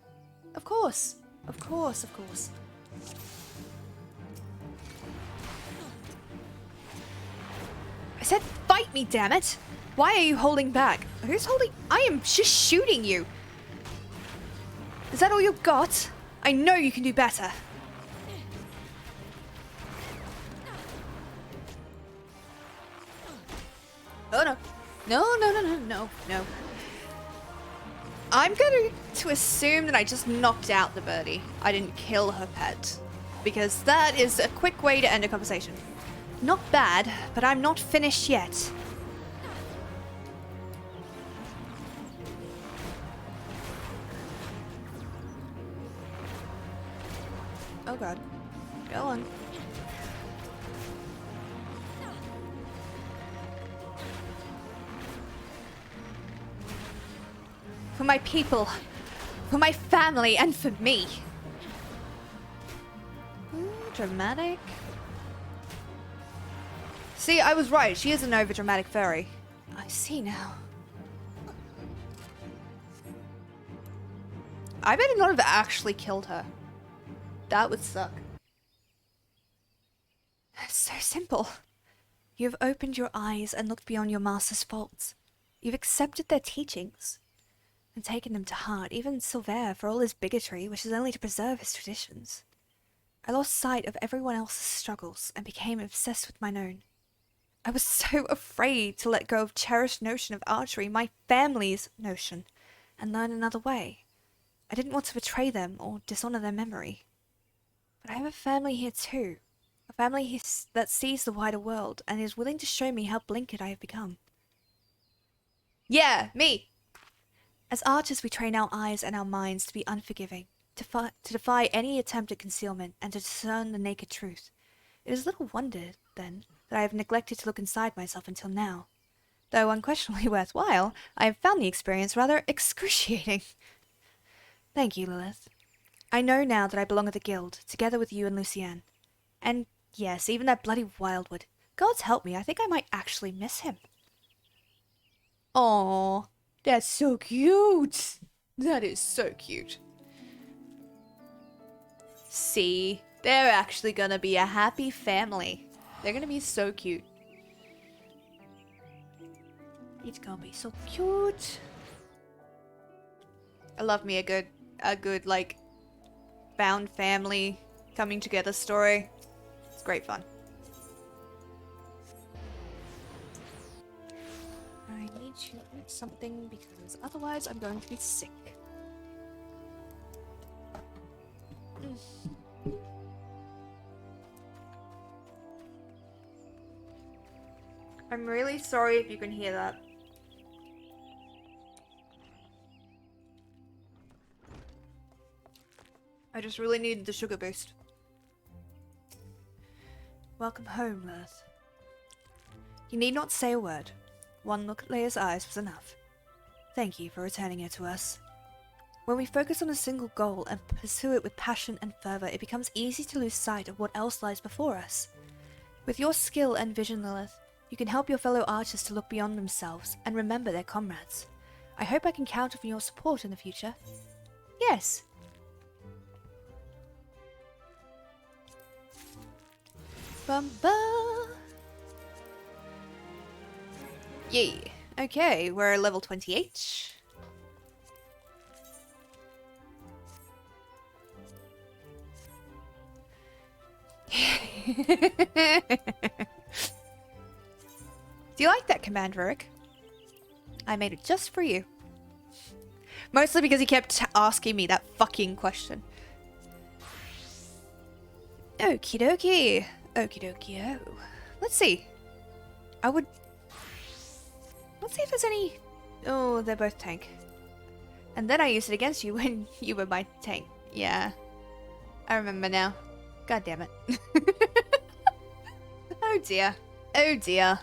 Speaker 1: Of course. Of course, of course. I said fight me, damn it! Why are you holding back? Who's holding? I am just shooting you. Is that all you've got? I know you can do better. Oh no. No, no, no, no, no, no. I'm going to assume that I just knocked out the birdie. I didn't kill her pet. Because that is a quick way to end a conversation. Not bad, but I'm not finished yet. Oh god. Go on. For my people, for my family, and for me. Ooh, dramatic. See, I was right. She is an overdramatic fairy. I see now. I bet not have actually killed her. That would suck. It's so simple. You have opened your eyes and looked beyond your master's faults. You've accepted their teachings and taken them to heart, even Silver, for all his bigotry, which is only to preserve his traditions. I lost sight of everyone else's struggles and became obsessed with mine own. I was so afraid to let go of cherished notion of archery, my family's notion, and learn another way. I didn't want to betray them or dishonor their memory. But I have a family here too. A family that sees the wider world and is willing to show me how blinkered I have become. Yeah, me! As archers, we train our eyes and our minds to be unforgiving, to defy any attempt at concealment, and to discern the naked truth. It is little wonder, then, that I have neglected to look inside myself until now. Though unquestionably worthwhile, I have found the experience rather excruciating. Thank you, Lilith. I know now that I belong at the guild, together with you and Lucienne. And yes, even that bloody Wildwood. Gods help me, I think I might actually miss him. Aww. That's so cute. That is so cute. See, they're actually gonna be a happy family. They're gonna be so cute. It's gonna be so cute. I love me a good like bound family coming together story. It's great fun. I need to eat something because otherwise I'm going to be sick. I'm really sorry if you can hear that. I just really needed the sugar boost. Welcome home, Lilith. You need not say a word. One look at Leia's eyes was enough. Thank you for returning her to us. When we focus on a single goal and pursue it with passion and fervor, it becomes easy to lose sight of what else lies before us. With your skill and vision, Lilith, you can help your fellow archers to look beyond themselves and remember their comrades. I hope I can count on your support in the future. Yes. Bum ba. Yay. Okay, we're level 28. Do you like that command, Rurik? I made it just for you. Mostly because he kept asking me that fucking question. Okie dokie. Okie dokie. Oh. Let's see. Let's see if there's any... Oh, they're both tank. And then I used it against you when you were my tank. Yeah. I remember now. God damn it. Oh dear. Oh dear.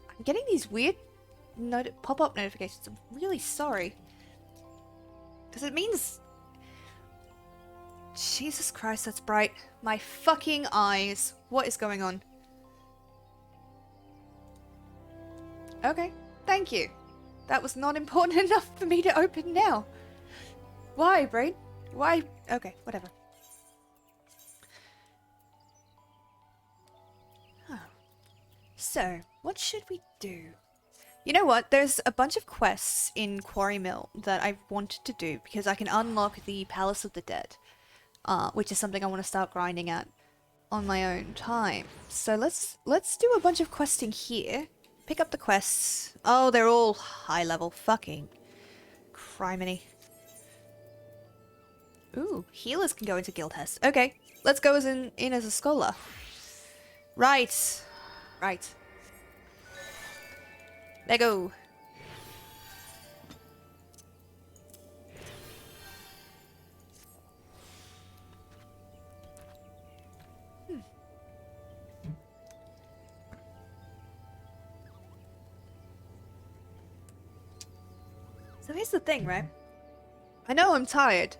Speaker 1: I'm getting these weird pop-up notifications. I'm really sorry. Because it means... Jesus Christ, that's bright. My fucking eyes. What is going on? Okay, thank you. That was not important enough for me to open now. Why, brain? Why? Okay, whatever. Huh. So, what should we do? You know what? There's a bunch of quests in Quarry Mill that I've wanted to do because I can unlock the Palace of the Dead, which is something I want to start grinding at on my own time. So let's do a bunch of questing here. Pick up the quests. Oh, they're all high level. Fucking criminy. Ooh, healers can go into Guildhest. Okay, let's go in as a scholar. Right. Right. Let go. So here's the thing, right? I know I'm tired.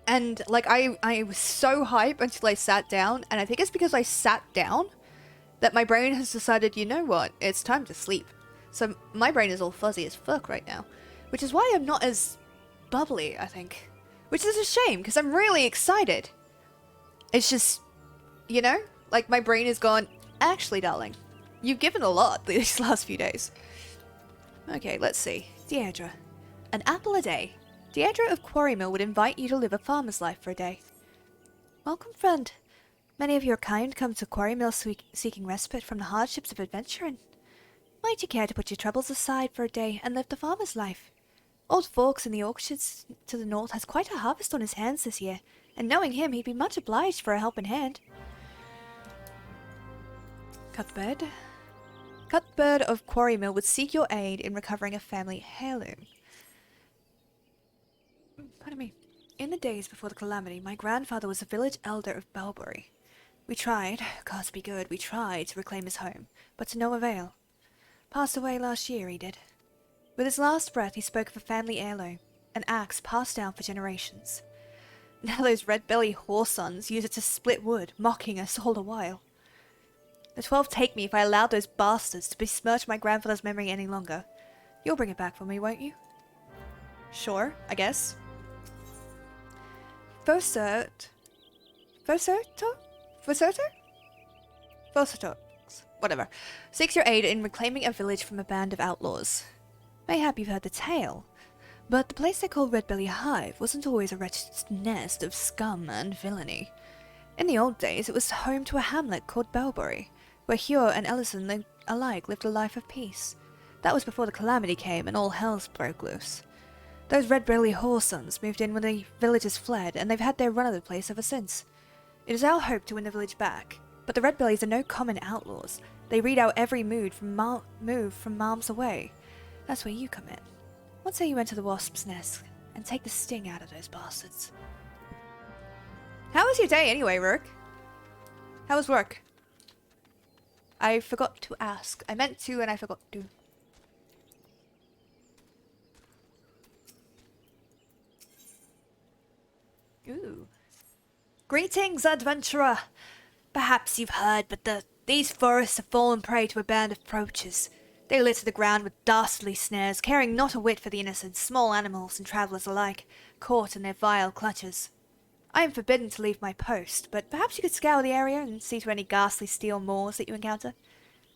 Speaker 1: And, like, I was so hyped until I sat down. And I think it's because I sat down that my brain has decided, you know what? It's time to sleep. So my brain is all fuzzy as fuck right now. Which is why I'm not as bubbly, I think. Which is a shame, because I'm really excited. It's just, you know? Like, my brain is gone, actually, darling, you've given a lot these last few days. Okay, let's see. Deirdre. An apple a day. Deirdre of Quarrymill would invite you to live a farmer's life for a day. Welcome, friend. Many of your kind come to Quarrymill seeking respite from the hardships of adventuring. Might you care to put your troubles aside for a day and live the farmer's life? Old Fawkes in the orchards to the north has quite a harvest on his hands this year, and knowing him, he'd be much obliged for a helping hand. Cuthbert. Cuthbert of Quarrymill would seek your aid in recovering a family heirloom. Pardon me. In the days before the calamity, my grandfather was a village elder of Belbury. We tried, gods be good, we tried to reclaim his home, but to no avail. Passed away last year, he did. With his last breath, he spoke of a family heirloom, an axe passed down for generations. Now those red-belly whoresons use it to split wood, mocking us all the while. The 12 take me if I allowed those bastards to besmirch my grandfather's memory any longer. You'll bring it back for me, won't you? Sure, I guess. Fossert? Whatever. Seeks your aid in reclaiming a village from a band of outlaws. Mayhap you've heard the tale, but the place they call Redbelly Hive wasn't always a wretched nest of scum and villainy. In the old days, it was home to a hamlet called Belbury, where Hure and Ellison alike lived a life of peace. That was before the calamity came and all hells broke loose. Those red-belly whoresons moved in when the villagers fled, and they've had their run of the place ever since. It is our hope to win the village back, but the Redbellies are no common outlaws. They read out every move from miles away. That's where you come in. What say you enter the wasp's nest and take the sting out of those bastards? How was your day anyway, Rourke? How was work? I forgot to ask. I meant to and I forgot to. Ooh. Greetings, adventurer! Perhaps you've heard, but these forests have fallen prey to a band of poachers. They litter the ground with dastardly snares, caring not a whit for the innocent, small animals and travellers alike, caught in their vile clutches. I am forbidden to leave my post, but perhaps you could scour the area and see to any ghastly steel moors that you encounter.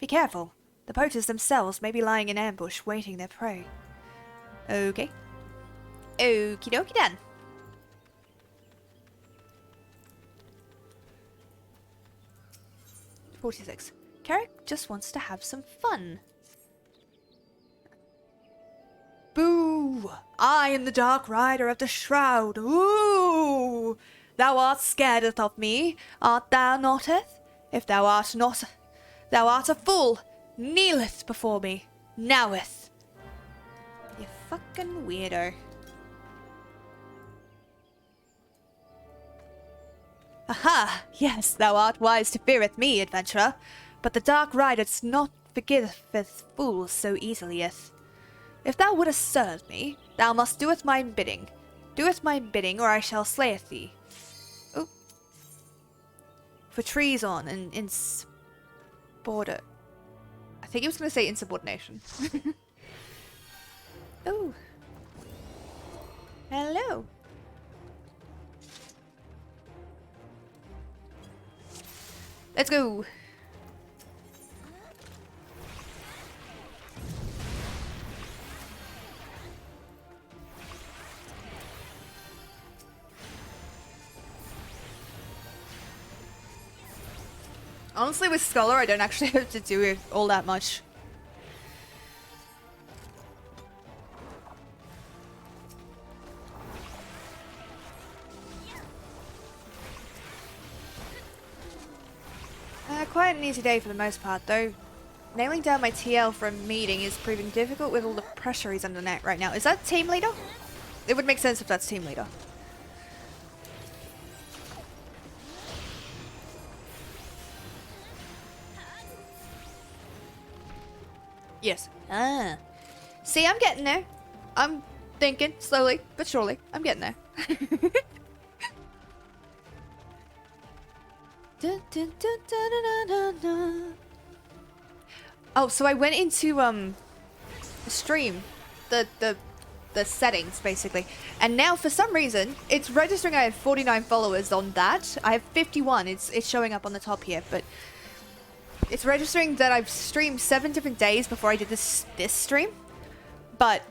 Speaker 1: Be careful. The poachers themselves may be lying in ambush, waiting their prey. Okay. Okie dokie then. .46. Carrick just wants to have some fun. Boo! I am the Dark Rider of the Shroud. Ooh! Thou art scaredeth of me, art thou noteth? If thou art not, thou art a fool. Kneeleth before me, noweth. You fucking weirdo. Aha! Yes, thou art wise to feareth me, adventurer. But the Dark Rider does not forgiveth fools so easilieth. If thou wouldst serve me, thou must doeth my bidding. Doeth my bidding, or I shall slayeth thee. Oh. For trees on and in border. I think he was going to say insubordination. Oh. Hello. Let's go. Honestly, with Scholar, I don't actually have to do it all that much. Quite an easy day for the most part, though. Nailing down my TL for a meeting is proving difficult with all the pressure he's under net right now. Is that team leader? It would make sense if that's team leader. Yes. Ah. See, I'm getting there. I'm thinking slowly but surely. I'm getting there. Dun, dun, dun, dun, dun, dun, dun. Oh, so I went into the stream, the settings basically, and now for some reason it's registering I have 49 followers on that. I have 51. It's showing up on the top here, but it's registering that I've streamed 7 different days before I did this stream, but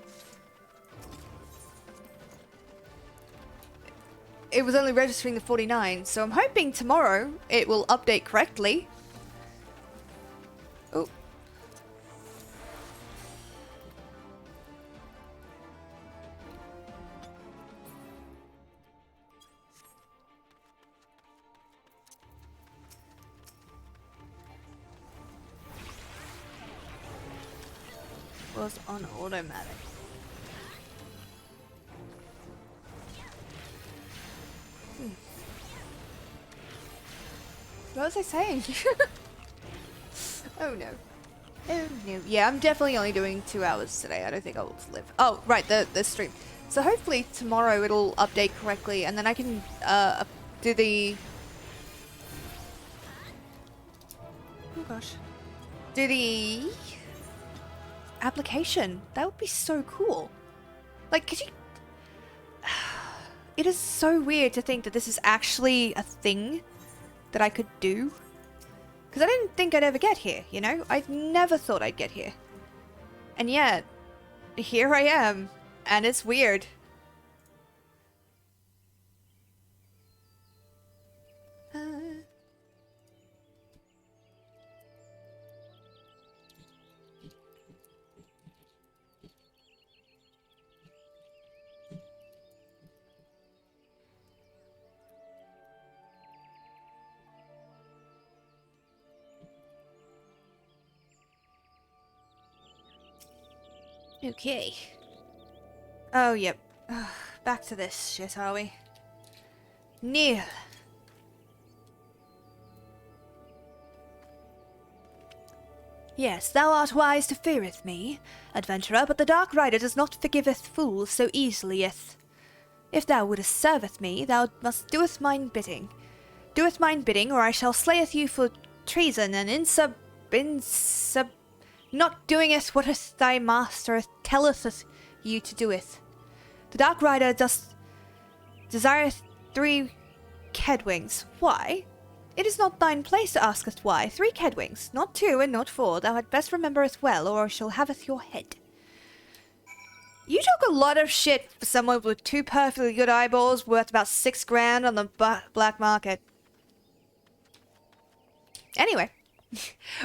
Speaker 1: it was only registering the 49, so I'm hoping tomorrow it will update correctly. Oh. Was on automatic. What was I saying? Oh no. Oh no. Yeah, I'm definitely only doing 2 hours today. I don't think I'll live. Oh, right, the stream. So hopefully tomorrow it'll update correctly and then I can do the... Oh gosh. Do the application. That would be so cool. Like, could you... It is so weird to think that this is actually a thing that I could do. Because I didn't think I'd ever get here, you know? I never thought I'd get here. And yet, here I am. And it's weird. Okay. Oh, yep. Back to this shit, are we? Neil. Yes, thou art wise to feareth me, adventurer, but the Dark Rider does not forgiveth fools so easilieth. If thou wouldest serveth me, thou must doeth mine bidding. Doeth mine bidding, or I shall slayeth you for treason and not doingeth what thy master telleth you to doeth. The Dark Rider desireth 3 Kedwings. Why? It is not thine place to asketh why. 3 Kedwings, not 2 and not 4. Thou had best remembereth well, or I shall haveth your head. You talk a lot of shit for someone with 2 perfectly good eyeballs worth about 6 grand on the black market. Anyway.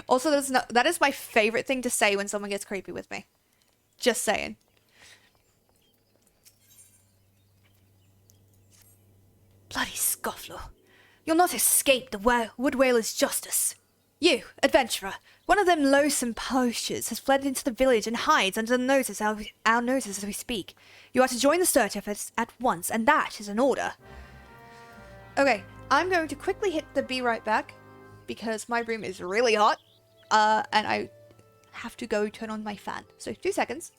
Speaker 1: Also, that is my favorite thing to say when someone gets creepy with me. Just saying. Bloody scofflaw. You'll not escape the wood whaler's justice. You, adventurer, one of them loathsome poachers has fled into the village and hides under our noses as we speak. You are to join the search efforts at once, and that is an order. Okay, I'm going to quickly hit the be right back, because my room is really hot, and I have to go turn on my fan. So 2 seconds.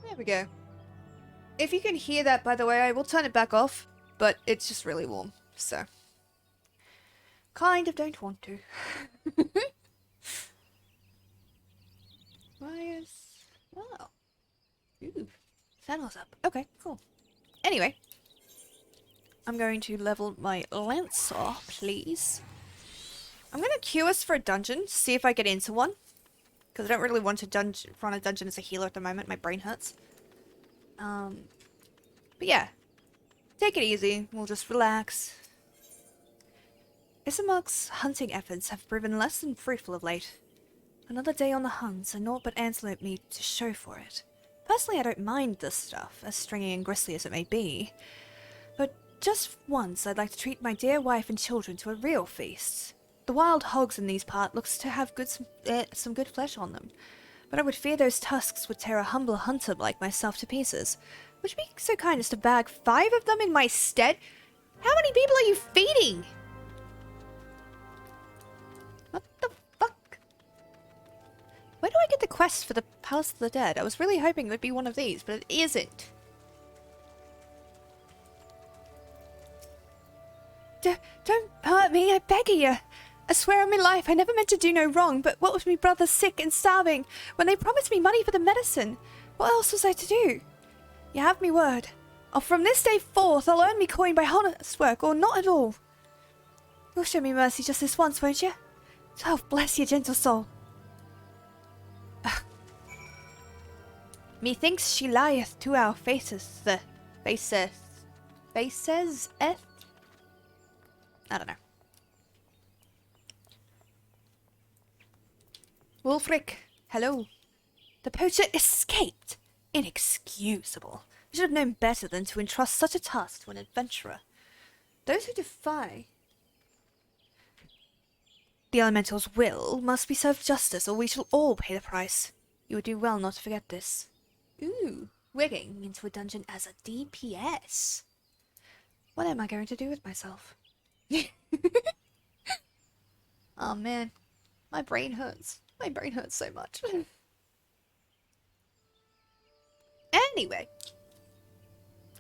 Speaker 1: There we go. If you can hear that, by the way, I will turn it back off, but it's just really warm, so. Kind of don't want to. Why is... Oh. Ooh. Funnel's up. Okay, cool. Anyway. I'm going to level my Lancer, please. I'm going to queue us for a dungeon, see if I get into one. Because I don't really want to run a dungeon as a healer at the moment. My brain hurts. But yeah. Take it easy. We'll just relax. Ismark's hunting efforts have proven less than fruitful of late. Another day on the hunt and naught but antelope meat to show for it. Personally, I don't mind this stuff, as stringy and gristly as it may be. But just once, I'd like to treat my dear wife and children to a real feast. The wild hogs in these parts looks to have some good flesh on them, but I would fear those tusks would tear a humble hunter like myself to pieces. Would you be so kind as to bag 5 of them in my stead? How many people are you feeding? What the fuck? Where do I get the quest for the Palace of the Dead? I was really hoping it would be one of these, but it isn't. Don't hurt me, I beg of you. I swear on my life I never meant to do no wrong, but what with me brother sick and starving, when they promised me money for the medicine, what else was I to do? You have me word. Oh, from this day forth I'll earn me coin by honest work, or not at all. You'll show me mercy just this once, won't you? Oh, bless your gentle soul. Methinks she lieth to our faces, faces, I don't know. Wulfric, hello. The poacher escaped. Inexcusable. I should have known better than to entrust such a task to an adventurer. Those who defy the elemental's will must be served justice, or we shall all pay the price. You would do well not to forget this. Ooh, wigging into a dungeon as a DPS. What am I going to do with myself? Oh man, my brain hurts. My brain hurts so much. Anyway,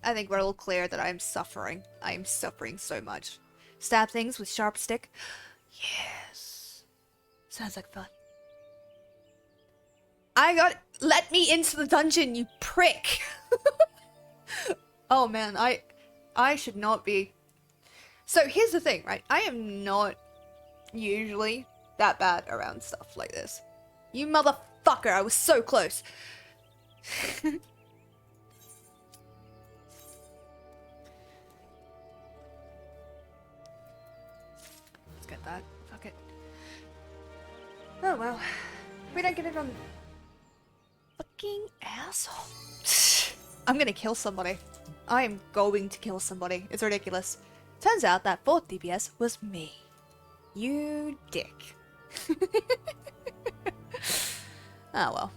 Speaker 1: I think we're all clear that I'm suffering. I am suffering so much. Stab things with sharp stick. Yes. Sounds like fun. Let me into the dungeon, you prick. Oh man, I should not be. So here's the thing, right? I am not usually that bad around stuff like this. You motherfucker, I was so close. Let's get that. Fuck it. Oh well. We don't get it on... Fucking asshole. I'm gonna kill somebody. I am going to kill somebody. It's ridiculous. Turns out that 4th DPS was me. You dick. Oh well.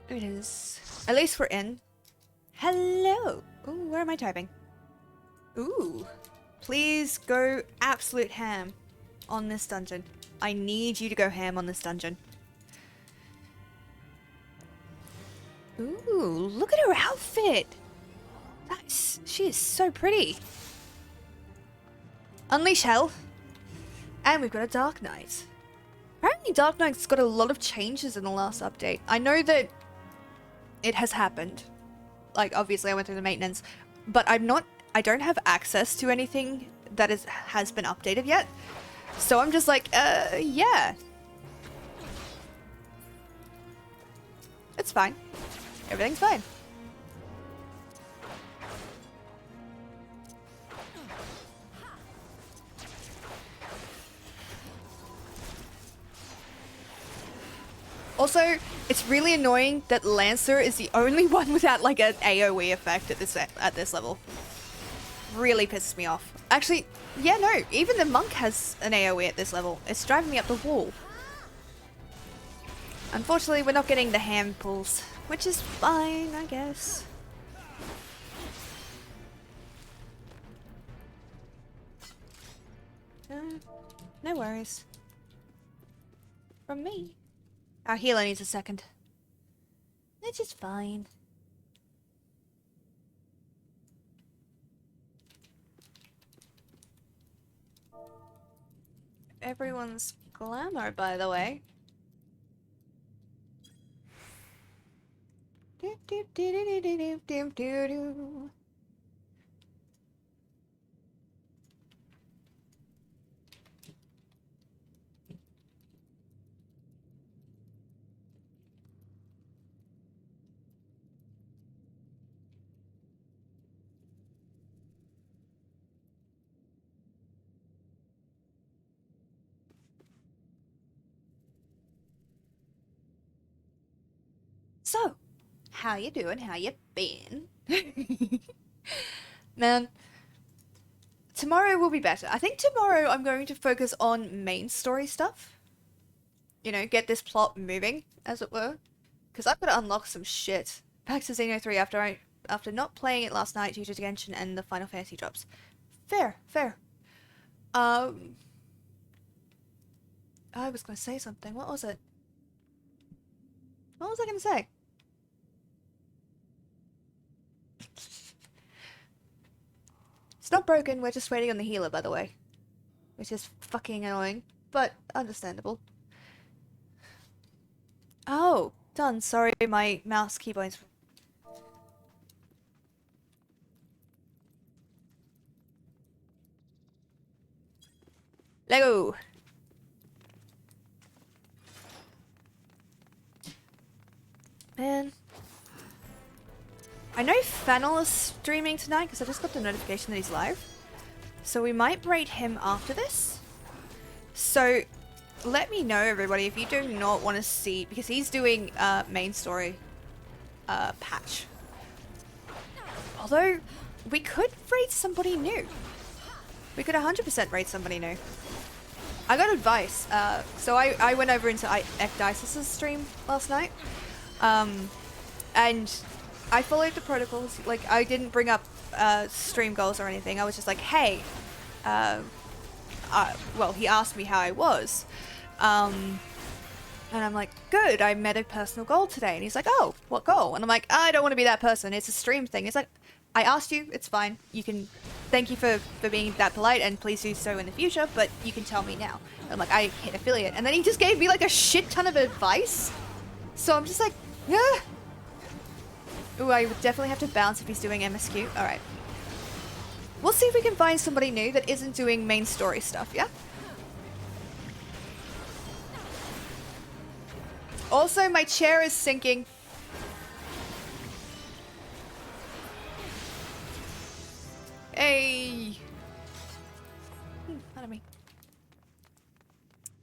Speaker 1: It is. At least we're in. Hello. Ooh, where am I typing? Ooh. Please go absolute ham on this dungeon. I need you to go ham on this dungeon. Ooh, look at her outfit. She is so pretty. Unleash hell. And we've got a Dark Knight. Apparently Dark Knight's got a lot of changes in the last update. I know that it has happened. Like, obviously I went through the maintenance. But I don't have access to anything that has been updated yet. So I'm just like, yeah. It's fine. Everything's fine. Also, it's really annoying that Lancer is the only one without like an AoE effect at this level. Really pisses me off. Actually, yeah, no, even the monk has an AoE at this level. It's driving me up the wall. Unfortunately, we're not getting the hand pulls, which is fine, I guess. No worries. From me. Our healer needs a second. Which is fine. Everyone's glamour, by the way. Do, do, do, do, do, do, do, do, do. So, how you doing? How you been? Man, tomorrow will be better. I think tomorrow I'm going to focus on main story stuff. You know, get this plot moving, as it were. Because I've got to unlock some shit. Back to Xeno 3 after not playing it last night due to Genshin and the Final Fantasy drops. Fair, fair. I was going to say something. What was it? What was I going to say? It's not broken, we're just waiting on the healer, by the way. Which is fucking annoying, but understandable. Oh, done. Sorry, my mouse keyboard's... Lego! Man. I know Fennel is streaming tonight because I just got the notification that he's live. So we might raid him after this. So let me know, everybody, if you do not want to see, because he's doing main story patch. Although we could raid somebody new. We could 100% raid somebody new. I got advice. So I went over into Ecdices's stream last night. And I followed the protocols. Like, I didn't bring up stream goals or anything. I was just like, hey, well, he asked me how I was. And I'm like, good, I met a personal goal today. And he's like, oh, what goal? And I'm like, I don't want to be that person. It's a stream thing. It's like, I asked you, it's fine. You can, thank you for being that polite and please do so in the future, but you can tell me now. And I'm like, I hit affiliate. And then he just gave me like a shit ton of advice. So I'm just like, yeah. Ooh, I would definitely have to bounce if he's doing MSQ. Alright. We'll see if we can find somebody new that isn't doing main story stuff, yeah? Also, my chair is sinking. Hey! Pardon me.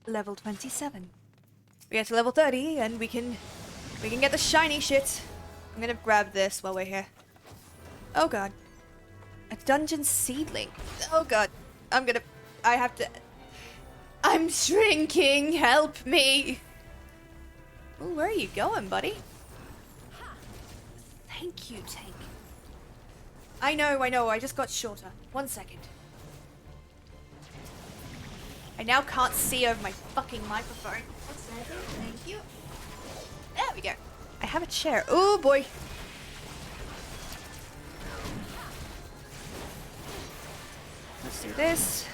Speaker 1: Level 27. We get to level 30 and we can get the shiny shit. I'm gonna grab this while we're here. Oh god. A dungeon seedling. Oh god. I'm shrinking. Help me. Ooh, where are you going, buddy? Thank you, Tank. I know. I just got shorter. 1 second. I now can't see over my fucking microphone. 1 second. Thank you. There we go. I have a chair. Oh boy. Let's do this.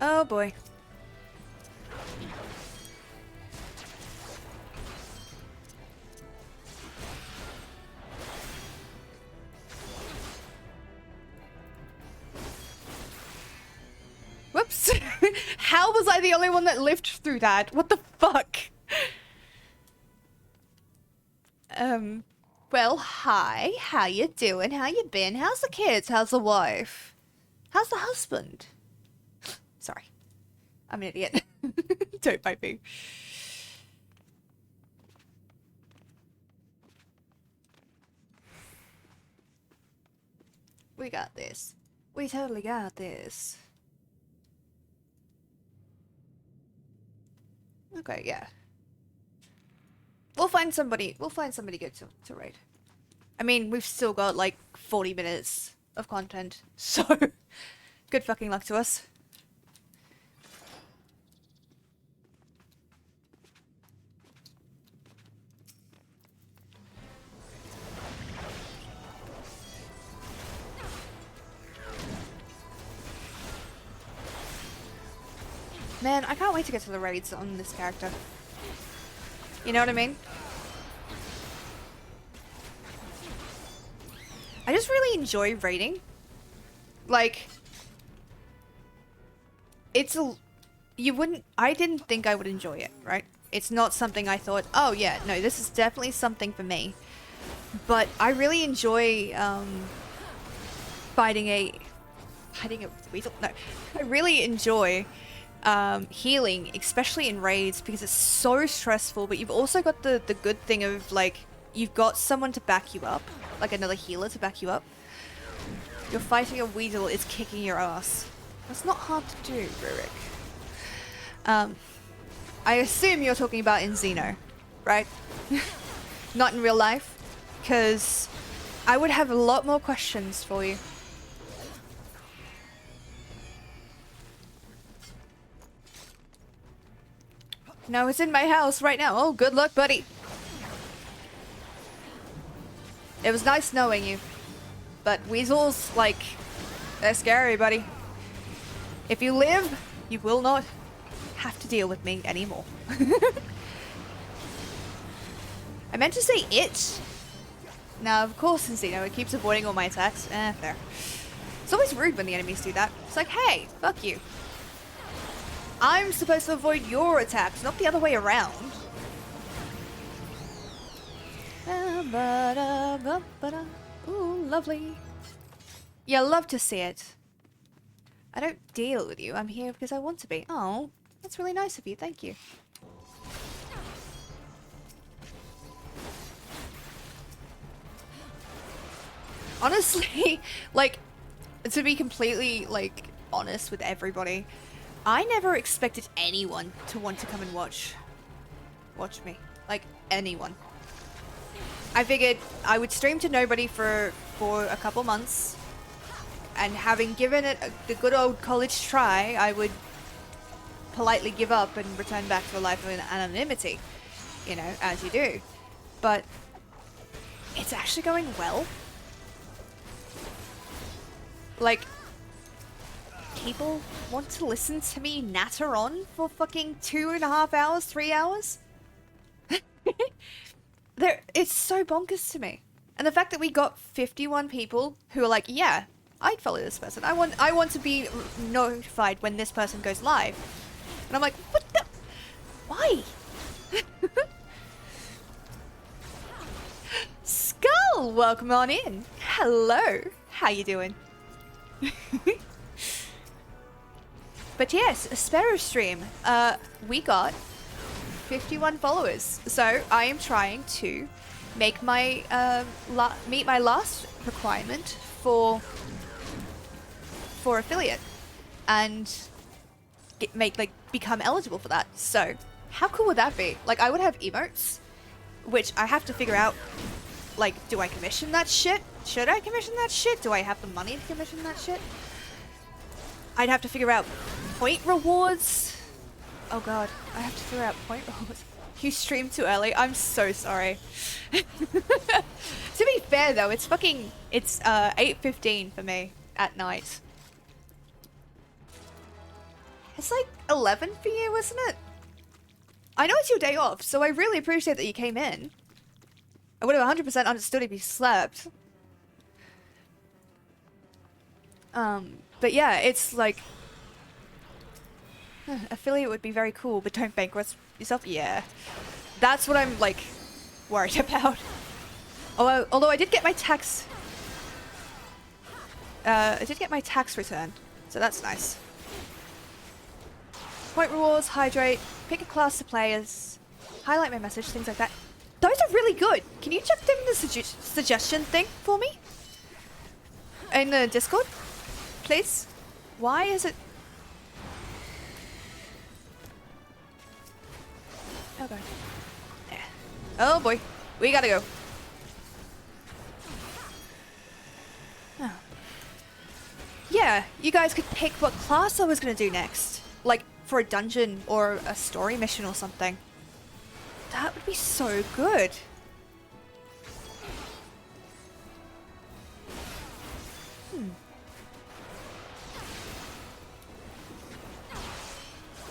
Speaker 1: Oh boy. Whoops. How was I the only one that lived through that? What the fuck? Well, hi. How you doing? How you been? How's the kids? How's the wife? How's the husband? Sorry. I'm an idiot. Don't bite me. We got this. We totally got this. Okay, yeah. We'll find somebody good to raid. I mean, we've still got like 40 minutes of content, so good fucking luck to us. Man, I can't wait to get to the raids on this character. You know what I mean? I just really enjoy raiding. Like, it's a... I didn't think I would enjoy it, right? It's not something I thought, oh yeah, no, this is definitely something for me. But I really enjoy, fighting a weasel? No. I really enjoy, healing, especially in raids, because it's so stressful, but you've also got the good thing of, like, you've got someone to back you up, like another healer to back you up. You're fighting a weasel, it's kicking your ass. That's not hard to do, Rurik. I assume you're talking about in Xeno, right? Not in real life, because I would have a lot more questions for you. No, it's in my house right now. Oh, good luck, buddy. It was nice knowing you. But weasels, like, they're scary, buddy. If you live, you will not have to deal with me anymore. I meant to say it. Now, of course, in Xeno, it keeps avoiding all my attacks. There. It's always rude when the enemies do that. It's like, hey, fuck you. I'm supposed to avoid your attacks, not the other way around. Ooh, lovely. Yeah, love to see it. I don't deal with you. I'm here because I want to be. Oh, that's really nice of you. Thank you. Honestly, like, to be completely, like, honest with everybody, I never expected anyone to want to come and watch me. Like, anyone. I figured I would stream to nobody for a couple months, and having given it the good old college try, I would politely give up and return back to a life of anonymity, you know, as you do. But it's actually going well. Like, people want to listen to me natter on for fucking 2.5 hours, 3 hours? It's so bonkers to me. And the fact that we got 51 people who are like, yeah, I'd follow this person. I want to be notified when this person goes live. And I'm like, what the? Why? Skull, welcome on in. Hello. How you doing? But yes, a Sparrow stream. We got 51 followers. So I am trying to make my meet my last requirement for affiliate and become eligible for that. So how cool would that be? Like, I would have emotes, which I have to figure out. Like, do I commission that shit? Should I commission that shit? Do I have the money to commission that shit? I'd have to figure out point rewards. Oh god, I have to figure out point rewards. You streamed too early. I'm so sorry. To be fair though, it's 8:15 for me at night. It's like 11 for you, isn't it? I know it's your day off, so I really appreciate that you came in. I would have 100% understood if you slept. But yeah, it's like... affiliate would be very cool, but don't bankrupt yourself. Yeah. That's what I'm, like, worried about. Although I did get my tax... I did get my tax return, so that's nice. Point rewards, hydrate, pick a class to play as, highlight my message, things like that. Those are really good. Can you check them in the suggestion thing for me? In the Discord? Please? Why is it... go. Yeah. Oh boy. We gotta go. Oh. Yeah, you guys could pick what class I was gonna do next. Like, for a dungeon or a story mission or something. That would be so good.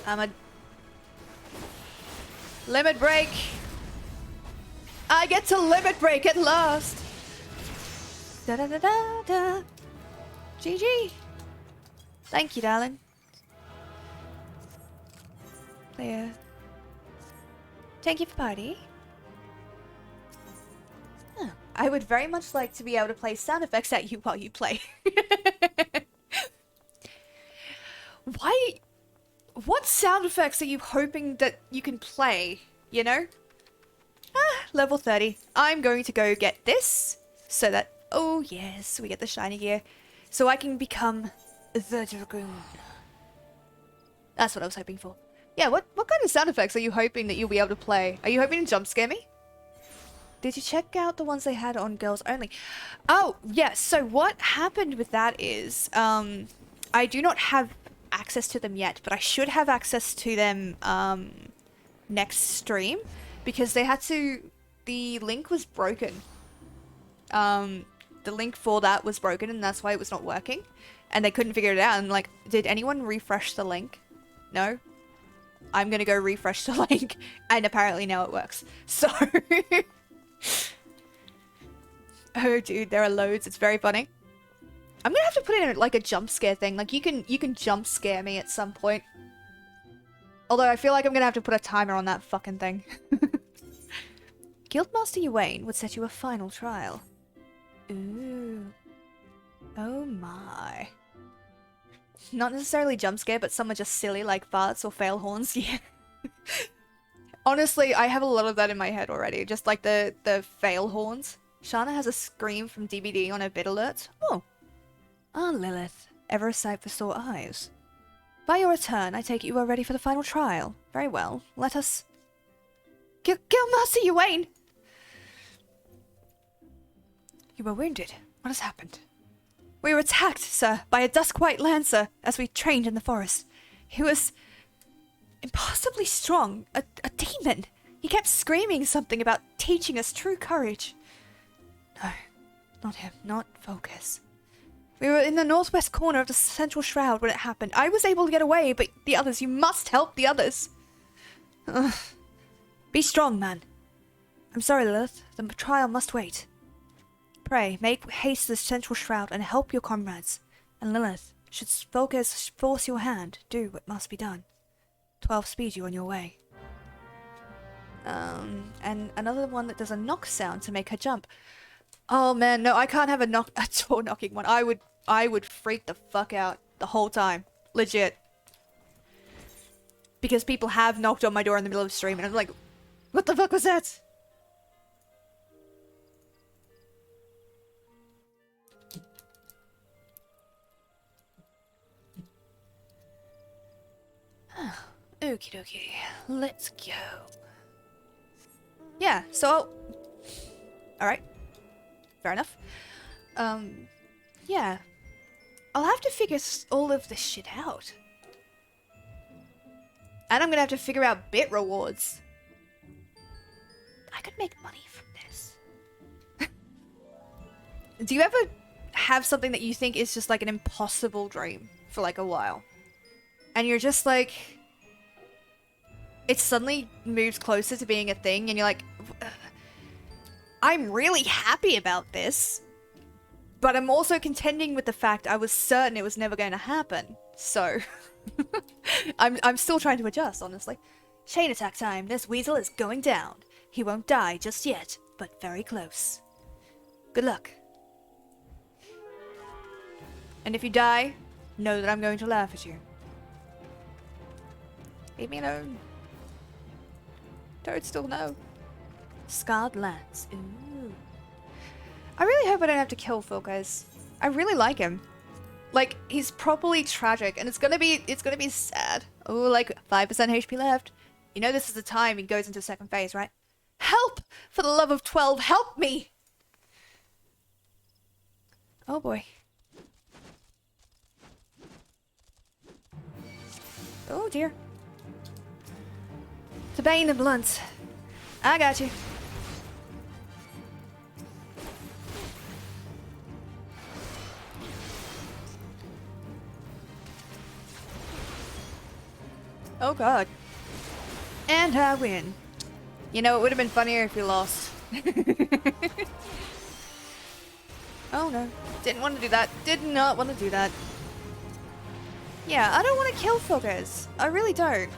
Speaker 1: I'm a limit break. I get to limit break at last. Da da da da da. GG. Thank you, darling. Player. Thank you for party. Huh. I would very much like to be able to play sound effects at you while you play. Why? What sound effects are you hoping that you can play, you know? Level 30. I'm going to go get this so that, oh yes, we get the shiny gear. So I can become the Dragoon. That's what I was hoping for. Yeah, what kind of sound effects are you hoping that you'll be able to play? Are you hoping to jump scare me? Did you check out the ones they had on Girls Only? Oh, yes. So what happened with that is, I do not have access to them yet, but I should have access to them next stream because they had to. The link was broken. The link for that was broken, and that's why it was not working, and they couldn't figure it out. And like, did anyone refresh the link? No. I'm gonna go refresh the link, and apparently now it works. So, oh dude, there are loads. It's very funny. I'm gonna have to put in like a jump scare thing. Like you can jump scare me at some point. Although I feel like I'm gonna have to put a timer on that fucking thing. Guildmaster Ywain would set you a final trial. Ooh. Oh my. Not necessarily jump scare, but some are just silly like farts or fail horns. Yeah. Honestly, I have a lot of that in my head already. Just like the fail horns. Shana has a scream from DBD on her bit alerts. Oh. Ah, Lilith, ever a sight for sore eyes. By your return, I take it you are ready for the final trial. Very well, let us... Guildmaster Ywain! You were wounded. What has happened? We were attacked, sir, by a dusk-white lancer as we trained in the forest. He was... impossibly strong. A demon. He kept screaming something about teaching us true courage. No, not him. Not Focus. We were in the northwest corner of the central shroud when it happened. I was able to get away, but the others, you must help the others. Ugh. Be strong, man. I'm sorry, Lilith. The trial must wait. Pray, make haste to the central shroud and help your comrades. And Lilith, should Focus force your hand, do what must be done. 12 speed you on your way. And another one that does a knock sound to make her jump. Oh man, no, I can't have a door knocking one. I would freak the fuck out the whole time. Legit. Because people have knocked on my door in the middle of the stream and I'm like, what the fuck was that? Okie dokie, let's go. Yeah, so... Alright. Fair enough. Yeah. I'll have to figure all of this shit out. And I'm gonna have to figure out bit rewards. I could make money from this. Do you ever have something that you think is just like an impossible dream for like a while? And you're just like... It suddenly moves closer to being a thing and you're like... I'm really happy about this. But I'm also contending with the fact I was certain it was never going to happen. So... I'm still trying to adjust, honestly. Chain attack time. This weasel is going down. He won't die just yet, but very close. Good luck. And if you die, know that I'm going to laugh at you. Leave me alone. Toadstool, no. Scarred Lance. Ooh. I really hope I don't have to kill Phil, guys. I really like him. Like, he's properly tragic, and it's gonna be sad. Oh, like 5% HP left. You know this is the time he goes into second phase, right? Help! For the love of 12, help me! Oh boy. Oh dear. To bane the blunts. I got you. Oh god. And I win. You know, it would have been funnier if we lost. Oh no. Didn't want to do that. Did not want to do that. Yeah, I don't want to kill fuckers. I really don't.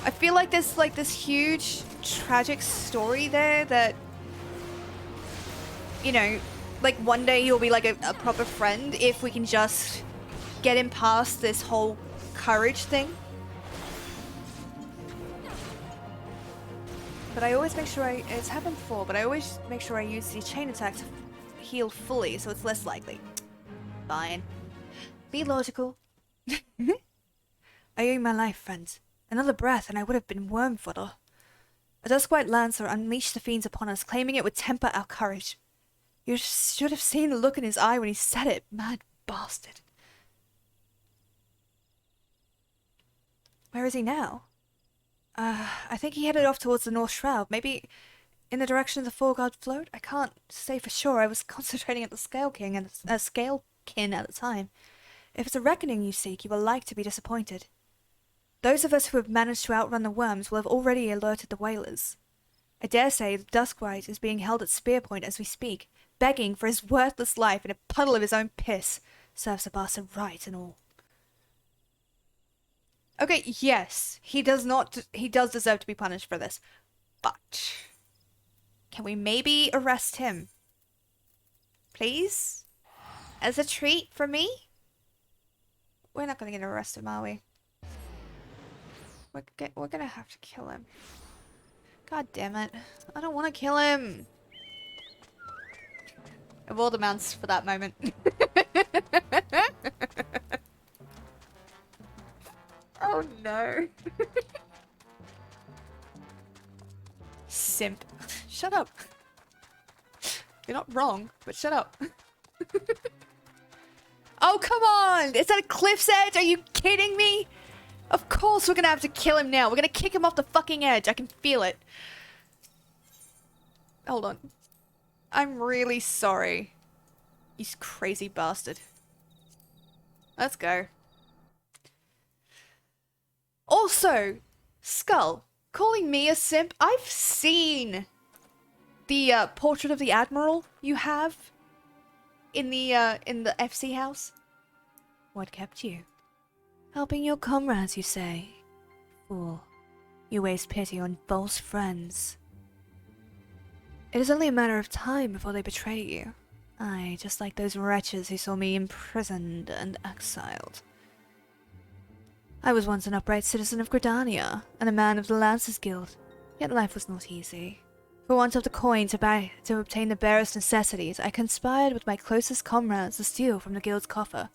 Speaker 1: I feel like there's like this huge tragic story there that, you know, like one day he'll be like a proper friend if we can just get him past this whole courage thing. But I always make sure it's happened before, but I always make sure I use the chain attack to heal fully so it's less likely. Fine. Be logical. I owe you my life, friends. Another breath and I would have been worm fodder. A Duskwhite Lancer unleashed the fiends upon us, claiming it would temper our courage. You should have seen the look in his eye when he said it, mad bastard. Where is he now? I think he headed off towards the North Shroud, maybe in the direction of the Four-God Float? I can't say for sure, I was concentrating at the Scalekin at the time. If it's a reckoning you seek, you will like to be disappointed. Those of us who have managed to outrun the worms will have already alerted the whalers. I dare say the Duskwhite is being held at spear point as we speak, begging for his worthless life in a puddle of his own piss. Serves the bastard right and all. Okay, yes, he does deserve to be punished for this. But can we maybe arrest him? Please? As a treat for me? We're not gonna get arrested, are we? We're gonna have to kill him. God damn it. I don't want to kill him. Of all the mounts for that moment. Oh no. Simp. Shut up. You're not wrong, but shut up. Oh, come on! It's at a cliff's edge? Are you kidding me? Of course we're gonna have to kill him now. We're gonna kick him off the fucking edge. I can feel it. Hold on. I'm really sorry. You crazy bastard. Let's go. Also, Skull, calling me a simp. I've seen the portrait of the Admiral you have in the FC house. What kept you? Helping your comrades, you say? Fool. You waste pity on false friends. It is only a matter of time before they betray you. Aye, just like those wretches who saw me imprisoned and exiled. I was once an upright citizen of Gridania, and a man of the Lancers Guild, yet life was not easy. For want of the coin to obtain the barest necessities, I conspired with my closest comrades to steal from the guild's coffer.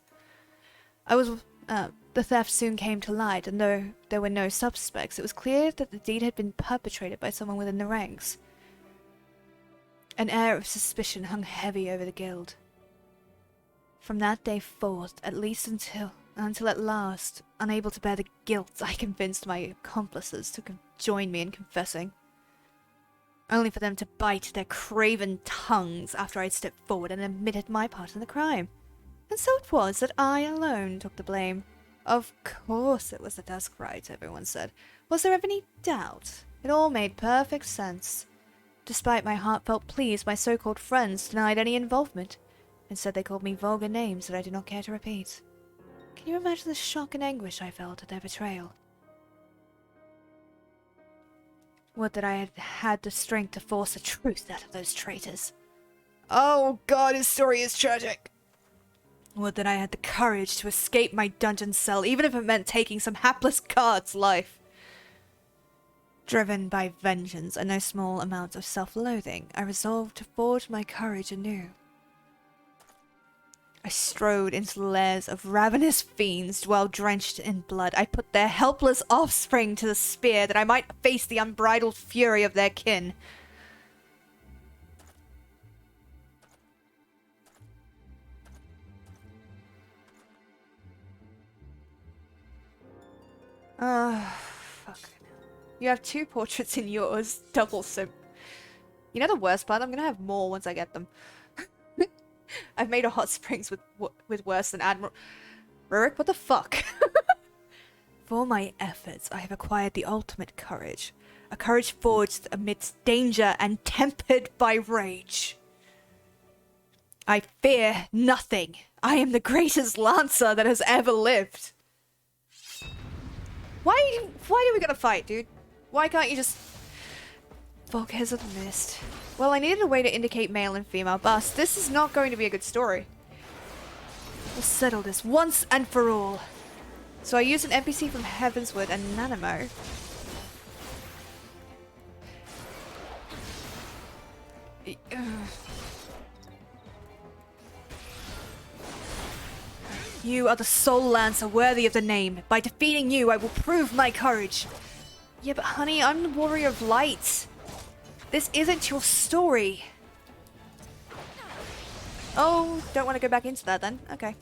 Speaker 1: The theft soon came to light, and though there were no suspects, it was clear that the deed had been perpetrated by someone within the ranks. An air of suspicion hung heavy over the guild. From that day forth, at least until at last, unable to bear the guilt, I convinced my accomplices to join me in confessing. Only for them to bite their craven tongues after I'd stepped forward and admitted my part in the crime. And so it was that I alone took the blame. Of course it was the Duskwhite, everyone said. Was there ever any doubt? It all made perfect sense. Despite my heartfelt pleas, my so-called friends denied any involvement. Instead, they called me vulgar names that I did not care to repeat. Can you imagine the shock and anguish I felt at their betrayal? Would that I had had the strength to force the truth out of those traitors. Oh god, his story is tragic. Would that I had the courage to escape my dungeon cell, even if it meant taking some hapless guard's life. Driven by vengeance and no small amount of self-loathing, I resolved to forge my courage anew. I strode into the lairs of ravenous fiends, dwell drenched in blood. I put their helpless offspring to the spear, that I might face the unbridled fury of their kin. Fuck. You have 2 portraits in yours. Double simp. You know the worst part? I'm gonna have more once I get them. I've made a hot springs with worse than Admiral... Rurik, what the fuck? For my efforts, I have acquired the ultimate courage. A courage forged amidst danger and tempered by rage. I fear nothing. I am the greatest lancer that has ever lived. Why are we gonna fight, dude? Why can't you just... Focus of the Mist. Well, I needed a way to indicate male and female busts. This is not going to be a good story. We'll settle this once and for all. So I used an NPC from Heavenswood and Nanamo. You are the sole lancer worthy of the name. By defeating you, I will prove my courage. Yeah, but honey, I'm the warrior of light. This isn't your story. Oh, don't want to go back into that then. Okay.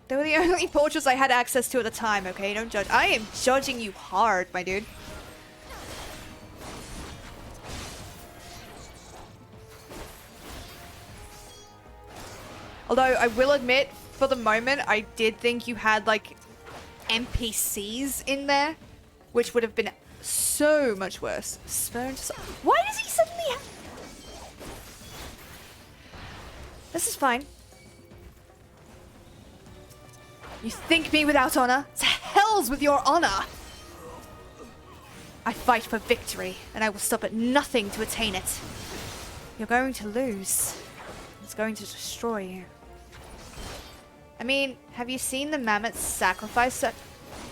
Speaker 1: They were the only portraits I had access to at the time, okay? Don't judge. I am judging you hard, my dude. Although, I will admit, for the moment, I did think you had, like, NPCs in there, which would have been so much worse. Why does he suddenly have... This is fine. You think me without honor? To hell's with your honor! I fight for victory, and I will stop at nothing to attain it. You're going to lose. It's going to destroy you. I mean, have you seen the Mammoth Sacrifice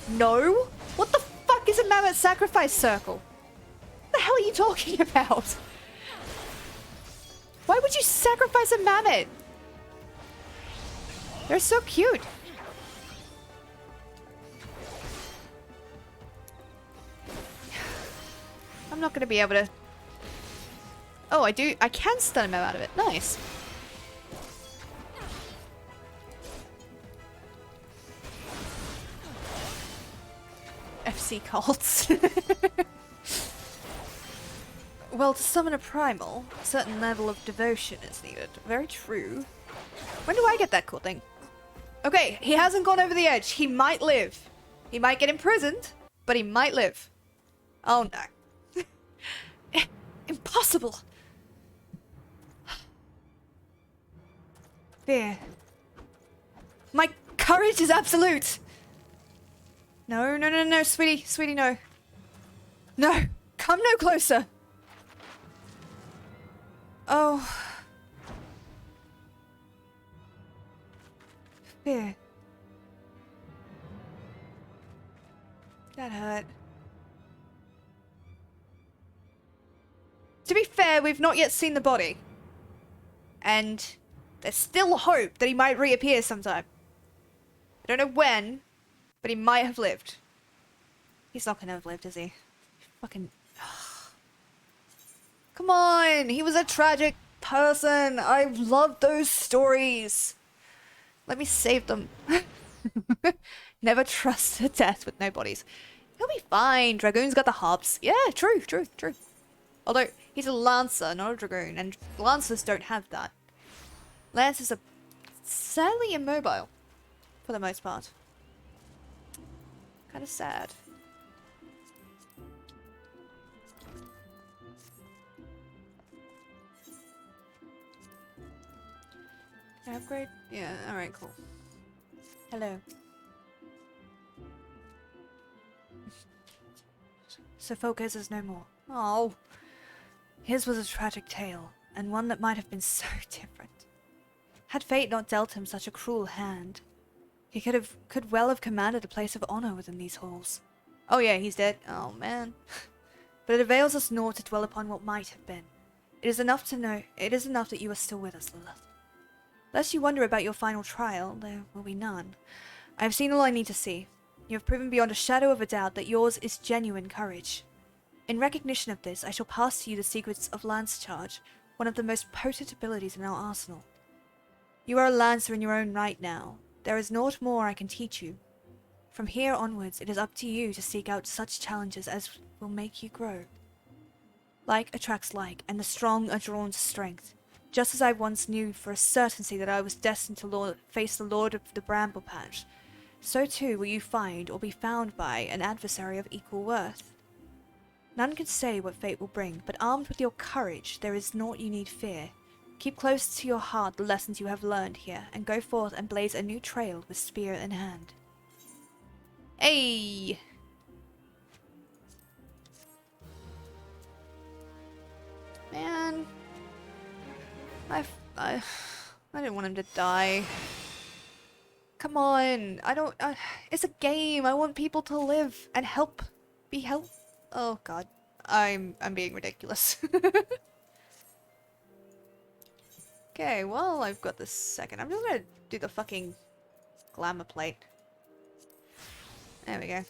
Speaker 1: No? What the fuck is a Mammoth Sacrifice Circle? What the hell are you talking about? Why would you sacrifice a mammoth? They're so cute. I'm not gonna be able to... Oh, I do. I can stun him out of it. Nice. FC cults. Well, to summon a primal, a certain level of devotion is needed. Very true. When do I get that cool thing? Okay, he hasn't gone over the edge. He might live. He might get imprisoned, but he might live. Oh no. Impossible. Fear. My courage is absolute. No, no, no, no, sweetie, sweetie, no. No, come no closer. Oh. Fear. That hurt. To be fair, we've not yet seen the body. And there's still hope that he might reappear sometime. I don't know when, but he might have lived. He's not gonna have lived, is he? Fucking... Come on! He was a tragic person! I love those stories! Let me save them. Never trust a death with no bodies. He'll be fine. Dragoon's got the hops. Yeah, true, true, true. Although, he's a Lancer, not a Dragoon, and Lancers don't have that. Lancers are sadly immobile, for the most part. Kind of sad. Can I upgrade? Yeah, alright, cool. Hello. So Focus is no more. Oh. His was a tragic tale, and one that might have been so different. Had fate not dealt him such a cruel hand, he could well have commanded a place of honor within these halls. Oh yeah, he's dead. Oh man. But it avails us naught to dwell upon what might have been. It is enough that you are still with us, Lilith. Lest you wonder about your final trial, there will be none. I have seen all I need to see. You have proven beyond a shadow of a doubt that yours is genuine courage. In recognition of this, I shall pass to you the secrets of Lance Charge, one of the most potent abilities in our arsenal. You are a Lancer in your own right now. There is naught more I can teach you. From here onwards, it is up to you to seek out such challenges as will make you grow. Like attracts like, and the strong are drawn to strength. Just as I once knew for a certainty that I was destined to face the Lord of the Bramble Patch, so too will you find or be found by an adversary of equal worth. None can say what fate will bring, but armed with your courage, there is naught you need fear. Keep close to your heart the lessons you have learned here, and go forth and blaze a new trail with spear in hand. Hey! Man. I didn't want him to die. Come on. It's a game. I want people to live and be help. Oh god. I'm being ridiculous. Okay, well, I've got this second. I'm just gonna do the fucking glamour plate. There we go.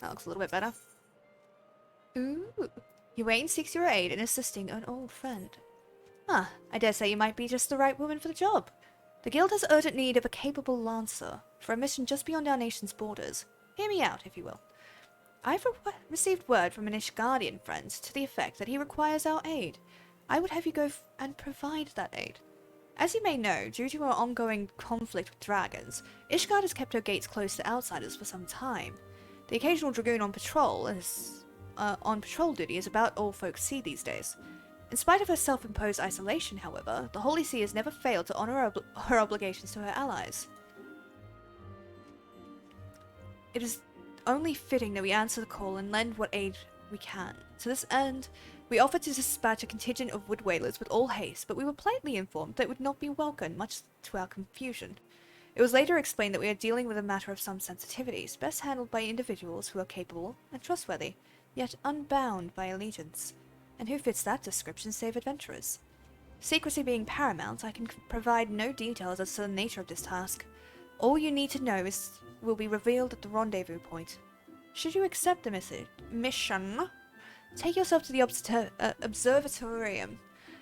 Speaker 1: That looks a little bit better. Ooh. Uwain seeks your aid in assisting an old friend. Ah, I dare say you might be just the right woman for the job. The guild has urgent need of a capable lancer for a mission just beyond our nation's borders. Hear me out, if you will. I've received word from an Ishgardian friend to the effect that he requires our aid. I would have you go and provide that aid. As you may know, due to our ongoing conflict with dragons, Ishgard has kept her gates closed to outsiders for some time. The occasional dragoon on patrol duty is about all folks see these days. In spite of her self-imposed isolation, however, the Holy See has never failed to honor her obligations to her allies. It is only fitting that we answer the call and lend what aid we can. To this end, we offered to dispatch a contingent of wood whalers with all haste, but we were politely informed that it would not be welcome, much to our confusion. It was later explained that we are dealing with a matter of some sensitivities, best handled by individuals who are capable and trustworthy, yet unbound by allegiance. And who fits that description save adventurers? Secrecy being paramount, I can provide no details as to the nature of this task. All you need to know will be revealed at the rendezvous point. Should you accept the mission, take yourself to the observatorium.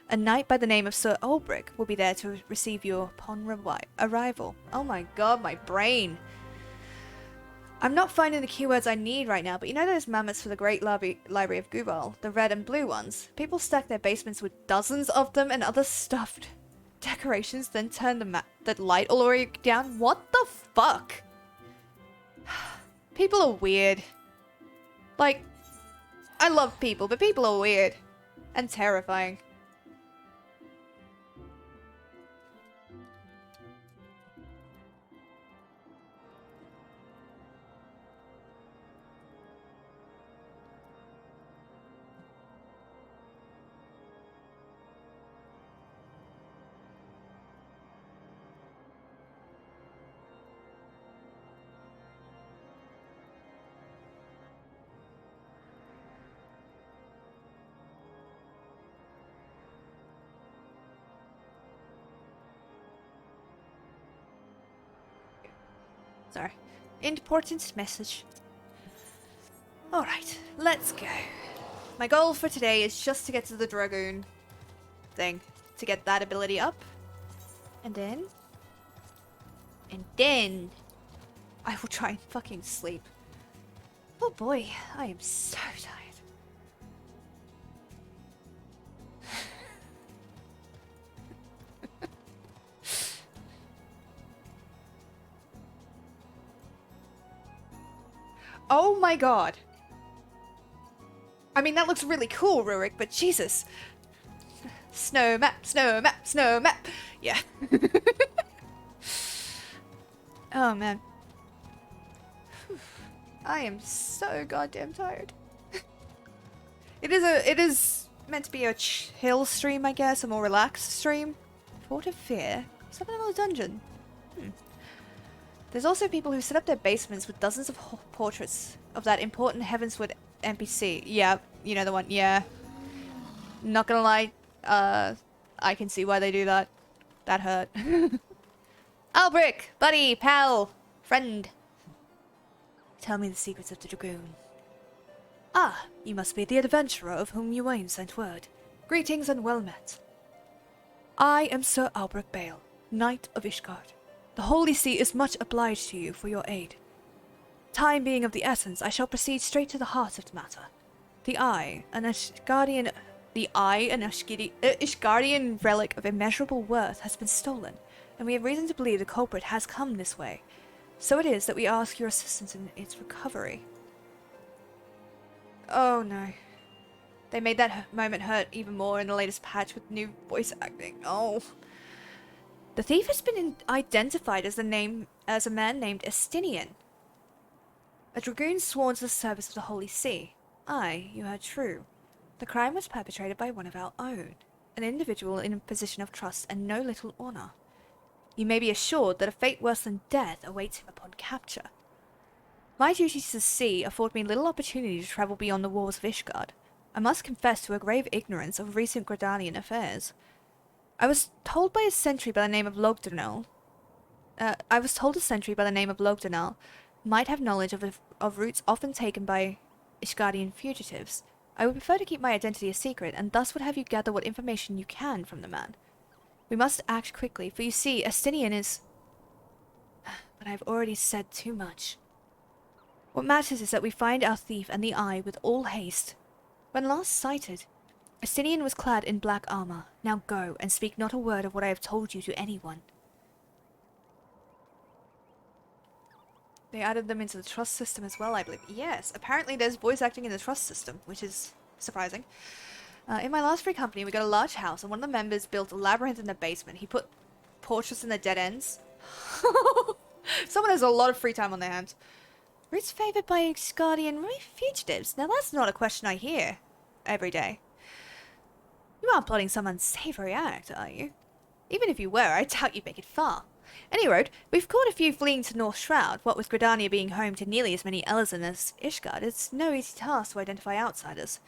Speaker 1: A knight by the name of Sir Ulbrick will be there to receive you upon arrival. Oh my god, my brain! I'm not finding the keywords I need right now, but you know those mammoths for the Great Library of Gubal, the red and blue ones? People stack their basements with dozens of them and other stuffed decorations, then turn the light all the way down. What the fuck? People are weird. Like, I love people, but people are weird. And terrifying. Sorry. Important message. Alright, let's go. My goal for today is just to get to the Dragoon thing. To get that ability up. And then I will try and fucking sleep. Oh boy, I am so tired. Oh my god. I mean, that looks really cool, Rurik, but Jesus. Snow map, snow map, snow map. Yeah. Oh, man. Whew. I am so goddamn tired. It is meant to be a chill stream, I guess, a more relaxed stream. Fort of Fear? Is that another dungeon? There's also people who set up their basements with dozens of portraits of that important Heavensward NPC. Yeah, you know the one, yeah. Not gonna lie, I can see why they do that. That hurt. Albrick! Buddy! Pal! Friend! Tell me the secrets of the Dragoon. Ah, you must be the adventurer of whom Uwain sent word. Greetings and well met. I am Sir Albrick Bale, Knight of Ishgard. The Holy See is much obliged to you for your aid. Time being of the essence, I shall proceed straight to the heart of the matter. The Eye, an Ishgardian relic of immeasurable worth, has been stolen, and we have reason to believe the culprit has come this way. So it is that we ask your assistance in its recovery. Oh no. They made that moment hurt even more in the latest patch with new voice acting. Oh. The thief has been identified as a man named Estinian. A dragoon sworn to the service of the Holy See. Aye, you heard true. The crime was perpetrated by one of our own, an individual in a position of trust and no little honor. You may be assured that a fate worse than death awaits him upon capture. My duties to the sea afford me little opportunity to travel beyond the walls of Ishgard. I must confess to a grave ignorance of recent Gradanian affairs. I was told a sentry by the name of Logdunel might have knowledge of routes often taken by Ishgardian fugitives. I would prefer to keep my identity a secret, and thus would have you gather what information you can from the man. We must act quickly, for you see, Estinian is... But I've already said too much. What matters is that we find our thief and the Eye with all haste. When last sighted, Estinian was clad in black armor. Now go, and speak not a word of what I have told you to anyone. They added them into the trust system as well, I believe. Yes, apparently there's voice acting in the trust system, which is surprising. In my last free company, we got a large house, and one of the members built a labyrinth in the basement. He put portraits in the dead ends. Someone has a lot of free time on their hands. Routes favored by Guardian fugitives. Now that's not a question I hear every day. You aren't plotting some unsavory act, are you? Even if you were, I doubt you'd make it far. Any road, we've caught a few fleeing to North Shroud. What with Gridania being home to nearly as many Elezen as Ishgard, it's no easy task to identify outsiders.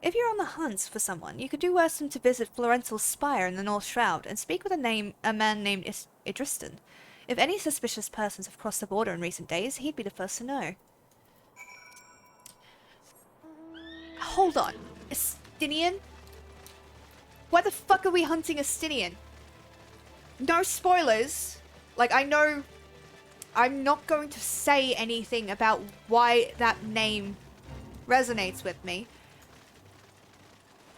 Speaker 1: If you're on the hunt for someone, you could do worse than to visit Florental's Spire in the North Shroud and speak with a man named Idristan. If any suspicious persons have crossed the border in recent days, he'd be the first to know. Hold on. Estinian? Why the fuck are we hunting Estinian? No spoilers. Like, I know I'm not going to say anything about why that name resonates with me.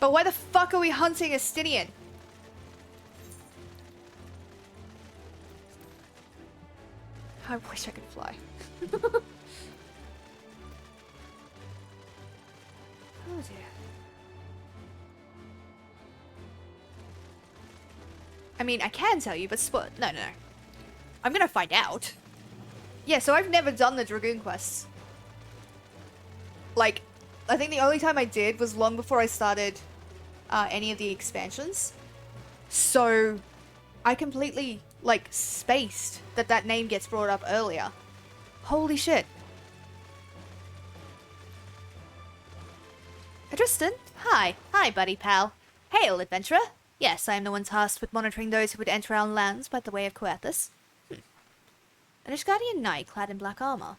Speaker 1: But why the fuck are we hunting Estinian? I wish I could fly. Oh dear. I mean, I can tell you, but no. I'm gonna find out. Yeah, so I've never done the Dragoon quests. Like, I think the only time I did was long before I started any of the expansions. So, I completely, like, spaced that name gets brought up earlier. Holy shit. Tristan? Hi, buddy pal. Hail, adventurer. Yes, I am the one tasked with monitoring those who would enter our lands by the way of Coerthus. An Ishgardian knight clad in black armor.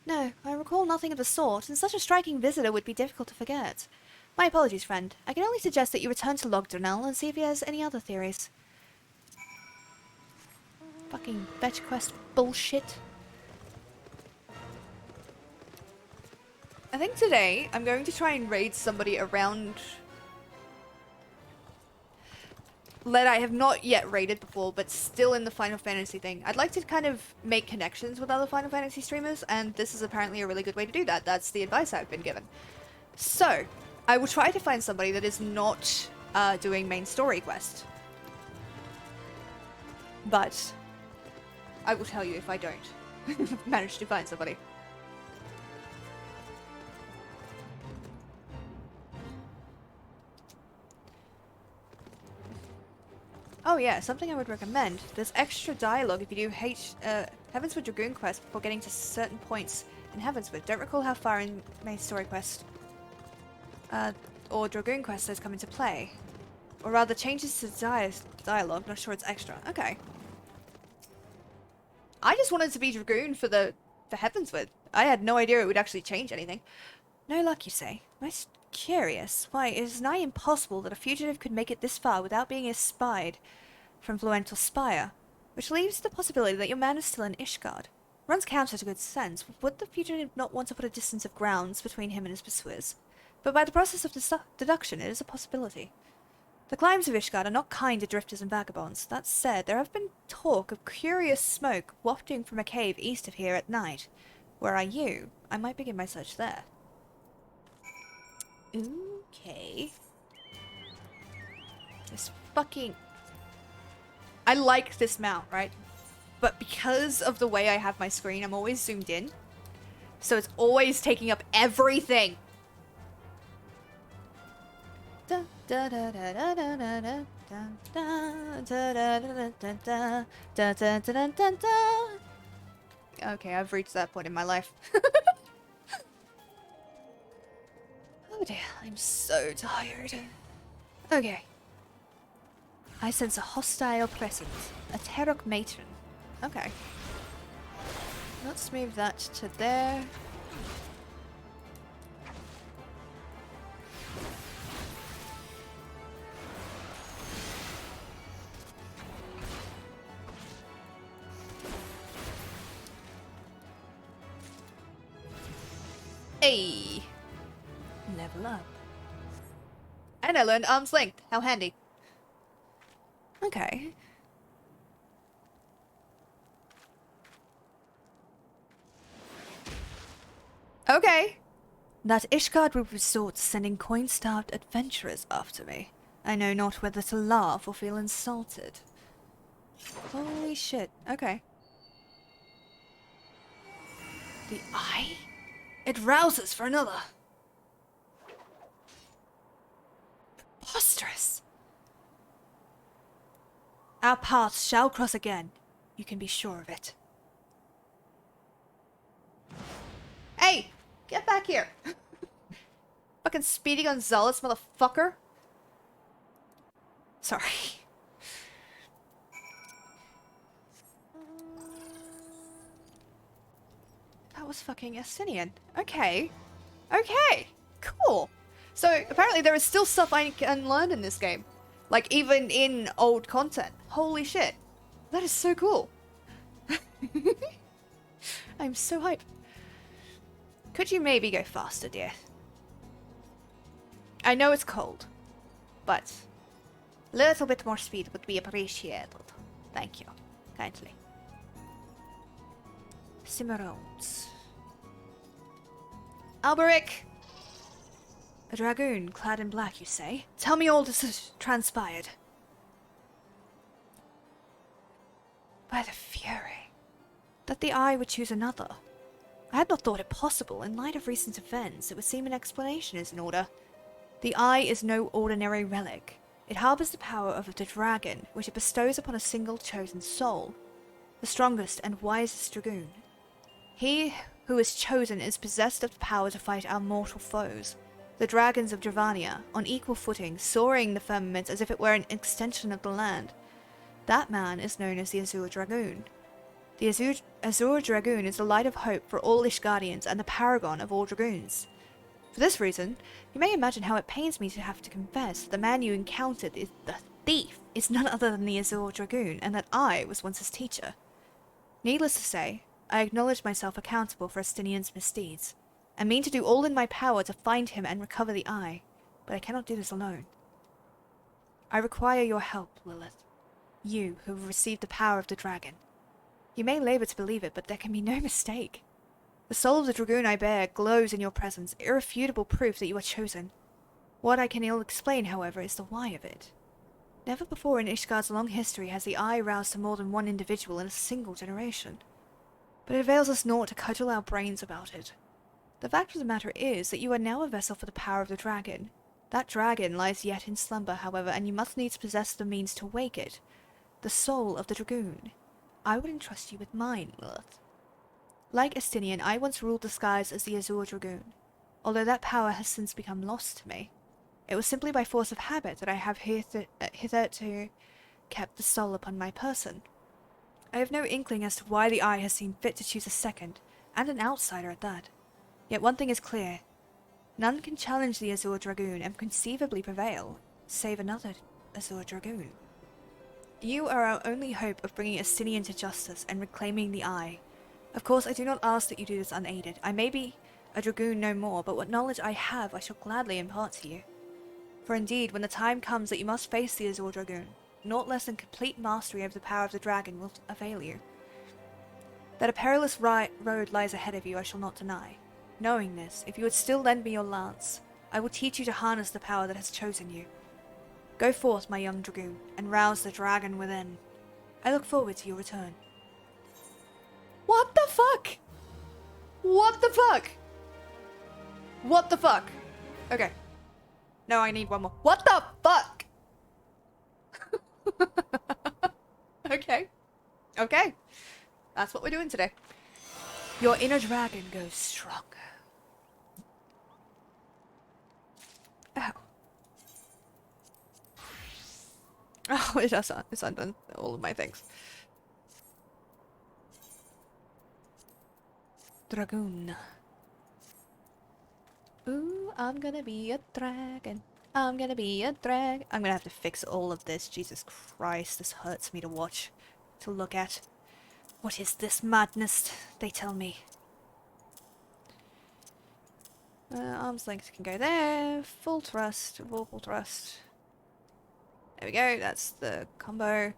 Speaker 1: No, I recall nothing of the sort, and such a striking visitor would be difficult to forget. My apologies, friend. I can only suggest that you return to Logdunel and see if he has any other theories. Fucking fetch quest bullshit. I think today I'm going to try and raid somebody around that I have not yet raided before, but still in the Final Fantasy thing. I'd like to kind of make connections with other Final Fantasy streamers, and this is apparently a really good way to do that. That's the advice I've been given. So, I will try to find somebody that is not doing main story quest. But I will tell you if I don't manage to find somebody. Oh yeah, something I would recommend. There's extra dialogue if you do Heavensward Dragoon quest before getting to certain points in Heavensward. Don't recall how far in main story quest. or Dragoon quest has come into play. Or rather, changes to dialogue. Not sure it's extra. Okay. I just wanted to be Dragoon for Heavensward. I had no idea it would actually change anything. No luck, you say? Most curious. Why, it is nigh impossible that a fugitive could make it this far without being espied from Fluental Spire, which leaves the possibility that your man is still in Ishgard. Runs counter to good sense. Would the fugitive not want to put a distance of grounds between him and his pursuers? But by the process of deduction, it is a possibility. The climes of Ishgard are not kind to drifters and vagabonds. That said, there have been talk of curious smoke wafting from a cave east of here at night. Where are you? I might begin my search there. Okay. This fucking... I like this mount, right? But because of the way I have my screen, I'm always zoomed in. So it's always taking up everything. Okay, I've reached that point in my life. Oh dear, I'm so tired. Okay. I sense a hostile presence. A Terok matron. Okay. Let's move that to there. Hey! Level up. And I learned arm's length. How handy. Okay. Okay. That Ishgard will resort to sending coin-starved adventurers after me. I know not whether to laugh or feel insulted. Holy shit. Okay. The eye? It rouses for another. Preposterous. Our paths shall cross again. You can be sure of it. Hey! Get back here! Fucking Speedy Gonzalez, motherfucker! Sorry. That was fucking Estinian. Okay. Okay! Cool! So, apparently there is still stuff I can learn in this game. Like, even in old content. Holy shit. That is so cool. I'm so hyped. Could you maybe go faster, dear? I know it's cold, but a little bit more speed would be appreciated. Thank you. Kindly. Cimarrones. Alberic! A dragoon clad in black, you say? Tell me all this has transpired. By the Fury. That the Eye would choose another. I had not thought it possible. In light of recent events, it would seem an explanation is in order. The Eye is no ordinary relic. It harbors the power of the dragon, which it bestows upon a single chosen soul. The strongest and wisest dragoon. He who is chosen is possessed of the power to fight our mortal foes. The dragons of Dravania, on equal footing, soaring the firmament as if it were an extension of the land. That man is known as the Azure Dragoon. The Azure Dragoon is the light of hope for all Ishgardians and the paragon of all dragoons. For this reason, you may imagine how it pains me to have to confess that the man you encountered, the thief, is none other than the Azure Dragoon, and that I was once his teacher. Needless to say, I acknowledge myself accountable for Estinian's misdeeds, and mean to do all in my power to find him and recover the Eye, but I cannot do this alone. I require your help, Lilith. You, who have received the power of the dragon. You may labor to believe it, but there can be no mistake. The soul of the dragoon I bear glows in your presence, irrefutable proof that you are chosen. What I can ill explain, however, is the why of it. Never before in Ishgard's long history has the Eye roused to more than one individual in a single generation. But it avails us naught to cudgel our brains about it. The fact of the matter is that you are now a vessel for the power of the dragon. That dragon lies yet in slumber, however, and you must needs possess the means to wake it. The soul of the dragoon. I would entrust you with mine, Lilith. Like Estinian, I once ruled the skies as the Azure Dragoon, although that power has since become lost to me. It was simply by force of habit that I have hitherto kept the soul upon my person. I have no inkling as to why the eye has seen fit to choose a second, and an outsider at that. Yet one thing is clear. None can challenge the Azure Dragoon and conceivably prevail, save another Azure Dragoon. You are our only hope of bringing Astinian to justice and reclaiming the eye. Of course, I do not ask that you do this unaided. I may be a Dragoon no more, but what knowledge I have I shall gladly impart to you. For indeed, when the time comes that you must face the Azure Dragoon, naught less than complete mastery over the power of the dragon will avail you. That a perilous road lies ahead of you I shall not deny. Knowing this, if you would still lend me your lance, I will teach you to harness the power that has chosen you. Go forth, my young Dragoon, and rouse the dragon within. I look forward to your return. What the fuck? What the fuck? What the fuck? Okay. No, I need one more. What the fuck? Okay. Okay. That's what we're doing today. Your inner dragon goes stronger. Ow. Oh, it's undone all of my things. Dragoon. Ooh, I'm gonna be a dragon. I'm gonna be a dragon. I'm gonna have to fix all of this. Jesus Christ, this hurts me to watch. To look at. What is this madness, they tell me? Arm's length can go there. Full thrust, full thrust. There we go, that's the combo.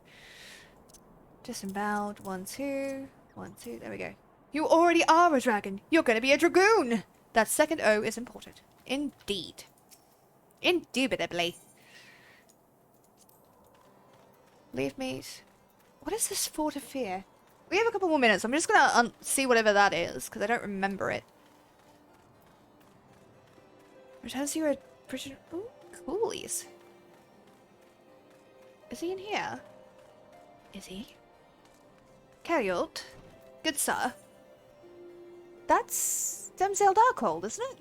Speaker 1: Disemboweled, 1, 2, 1, 2, there we go. You already are a dragon! You're gonna be a dragoon! That second O is important. Indeed. Indubitably. Leave meat. What is this Fort of Fear? We have a couple more minutes. I'm just gonna see whatever that is, because I don't remember it. Returns you a prisoner. Ooh, coolies. Is he in here? Is he? Carriot? Good sir. That's Demsale Darkhold, isn't it?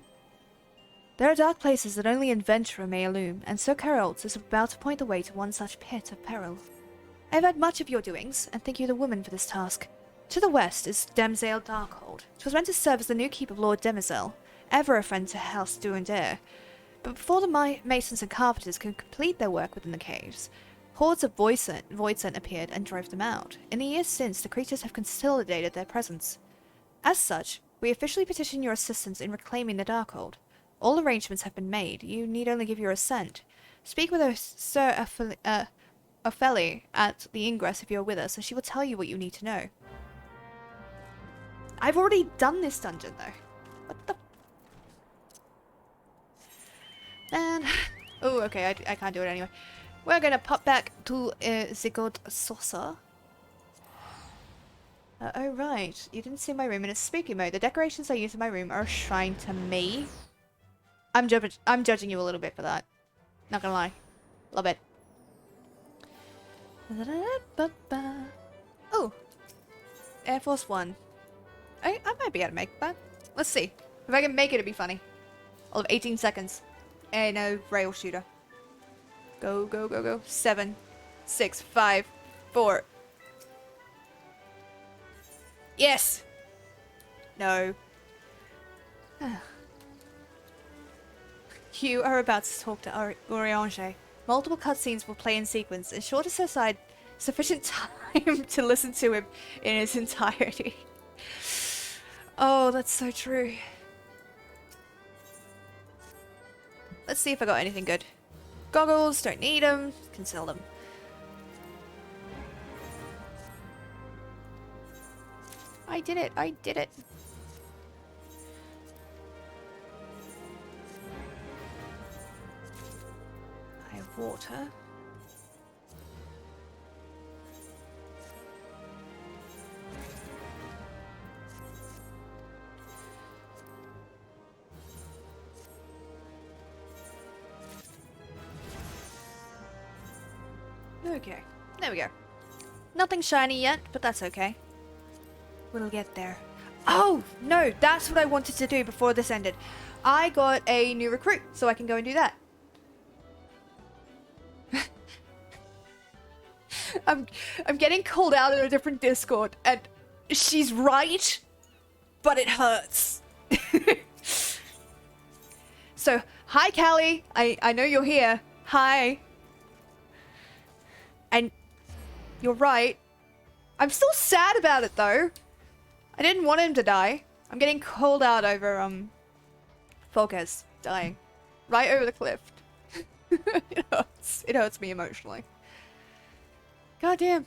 Speaker 1: There are dark places that only adventurer may illume, and Sir Carriot is about to point the way to one such pit of peril. I have heard much of your doings, and think you the woman for this task. To the west is Demsale Darkhold. It was meant to serve as the new keep of Lord Demisel, ever a friend to House Durendaire. But before the masons and carpenters could complete their work within the caves, hordes of Voidsent appeared and drove them out. In the years since, the creatures have consolidated their presence. As such, we officially petition your assistance in reclaiming the Darkhold. All arrangements have been made. You need only give your assent. Speak with Sir Ophelia at the ingress if you are with us, and she will tell you what you need to know. I've already done this dungeon, though. What the... Man. Oh, okay, I can't do it anyway. We're gonna pop back to the god Saucer. Oh, right. You didn't see my room in its spooky mode. The decorations I use in my room are a shrine to me. I'm judging you a little bit for that. Not gonna lie. A little bit. Oh. Air Force One. I might be able to make that. Let's see. If I can make it, it'd be funny. All of 18 seconds. And a rail shooter. Go, go, go, go. 7, 6, 5, 4. Yes! No. You are about to talk to Oriange. Multiple cutscenes will play in sequence, ensure to set aside sufficient time to listen to him in its entirety. Oh, that's so true. Let's see if I got anything good. Goggles, don't need them, can sell them. I did it, I did it. I have water. Okay, there we go. Nothing shiny yet, but that's okay. We'll get there. Oh, no, that's what I wanted to do before this ended. I got a new recruit, so I can go and do that. I'm getting called out in a different Discord, and she's right, but it hurts. So, hi Callie, I know you're here. Hi. And you're right. I'm still sad about it though. I didn't want him to die. I'm getting called out over Volkes dying. Right over the cliff. It hurts. It hurts me emotionally. God damn.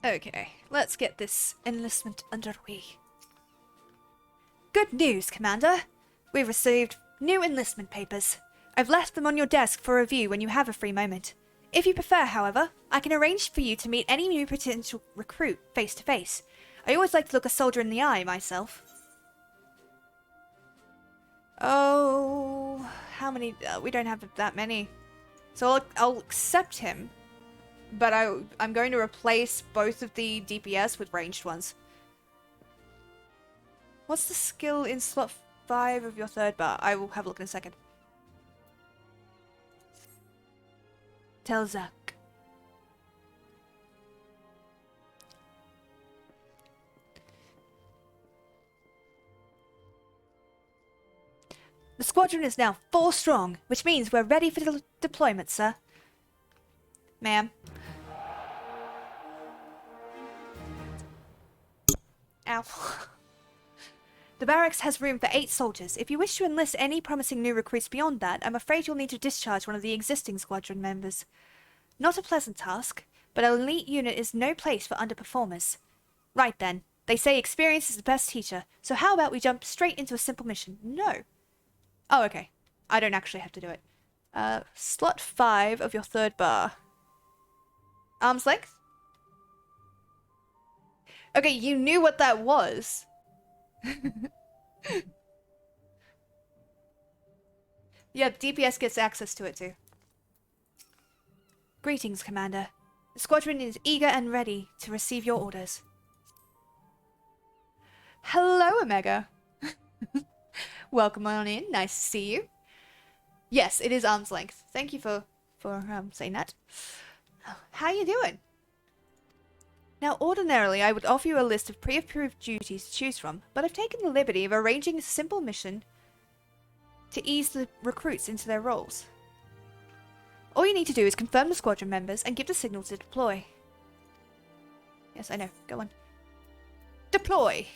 Speaker 1: Okay, let's get this enlistment underway. Good news, Commander. We've received new enlistment papers. I've left them on your desk for review when you have a free moment. If you prefer, however, I can arrange for you to meet any new potential recruit face to face. I always like to look a soldier in the eye, myself. Oh, how many? We don't have that many. So I'll accept him. But I'm going to replace both of the DPS with ranged ones. What's the skill in slot 5 of your third bar? I will have a look in a second. Tell Zach. The squadron is now 4 strong, which means we're ready for deployment, sir. Ma'am. Ow. The barracks has room for 8 soldiers. If you wish to enlist any promising new recruits beyond that, I'm afraid you'll need to discharge one of the existing squadron members. Not a pleasant task, but an elite unit is no place for underperformers. Right then. They say experience is the best teacher, so how about we jump straight into a simple mission? No. Oh, okay. I don't actually have to do it. Slot 5 of your third bar. Arm's length? Okay, you knew what that was. Yeah, DPS gets access to it too. Greetings, Commander. The squadron is eager and ready to receive your orders. Hello, Omega. Welcome on in. Nice to see you. Yes, it is arm's length. Thank you for saying that. How you doing? Now, ordinarily, I would offer you a list of pre-approved duties to choose from, but I've taken the liberty of arranging a simple mission to ease the recruits into their roles. All you need to do is confirm the squadron members and give the signal to deploy. Yes, I know. Go on. Deploy!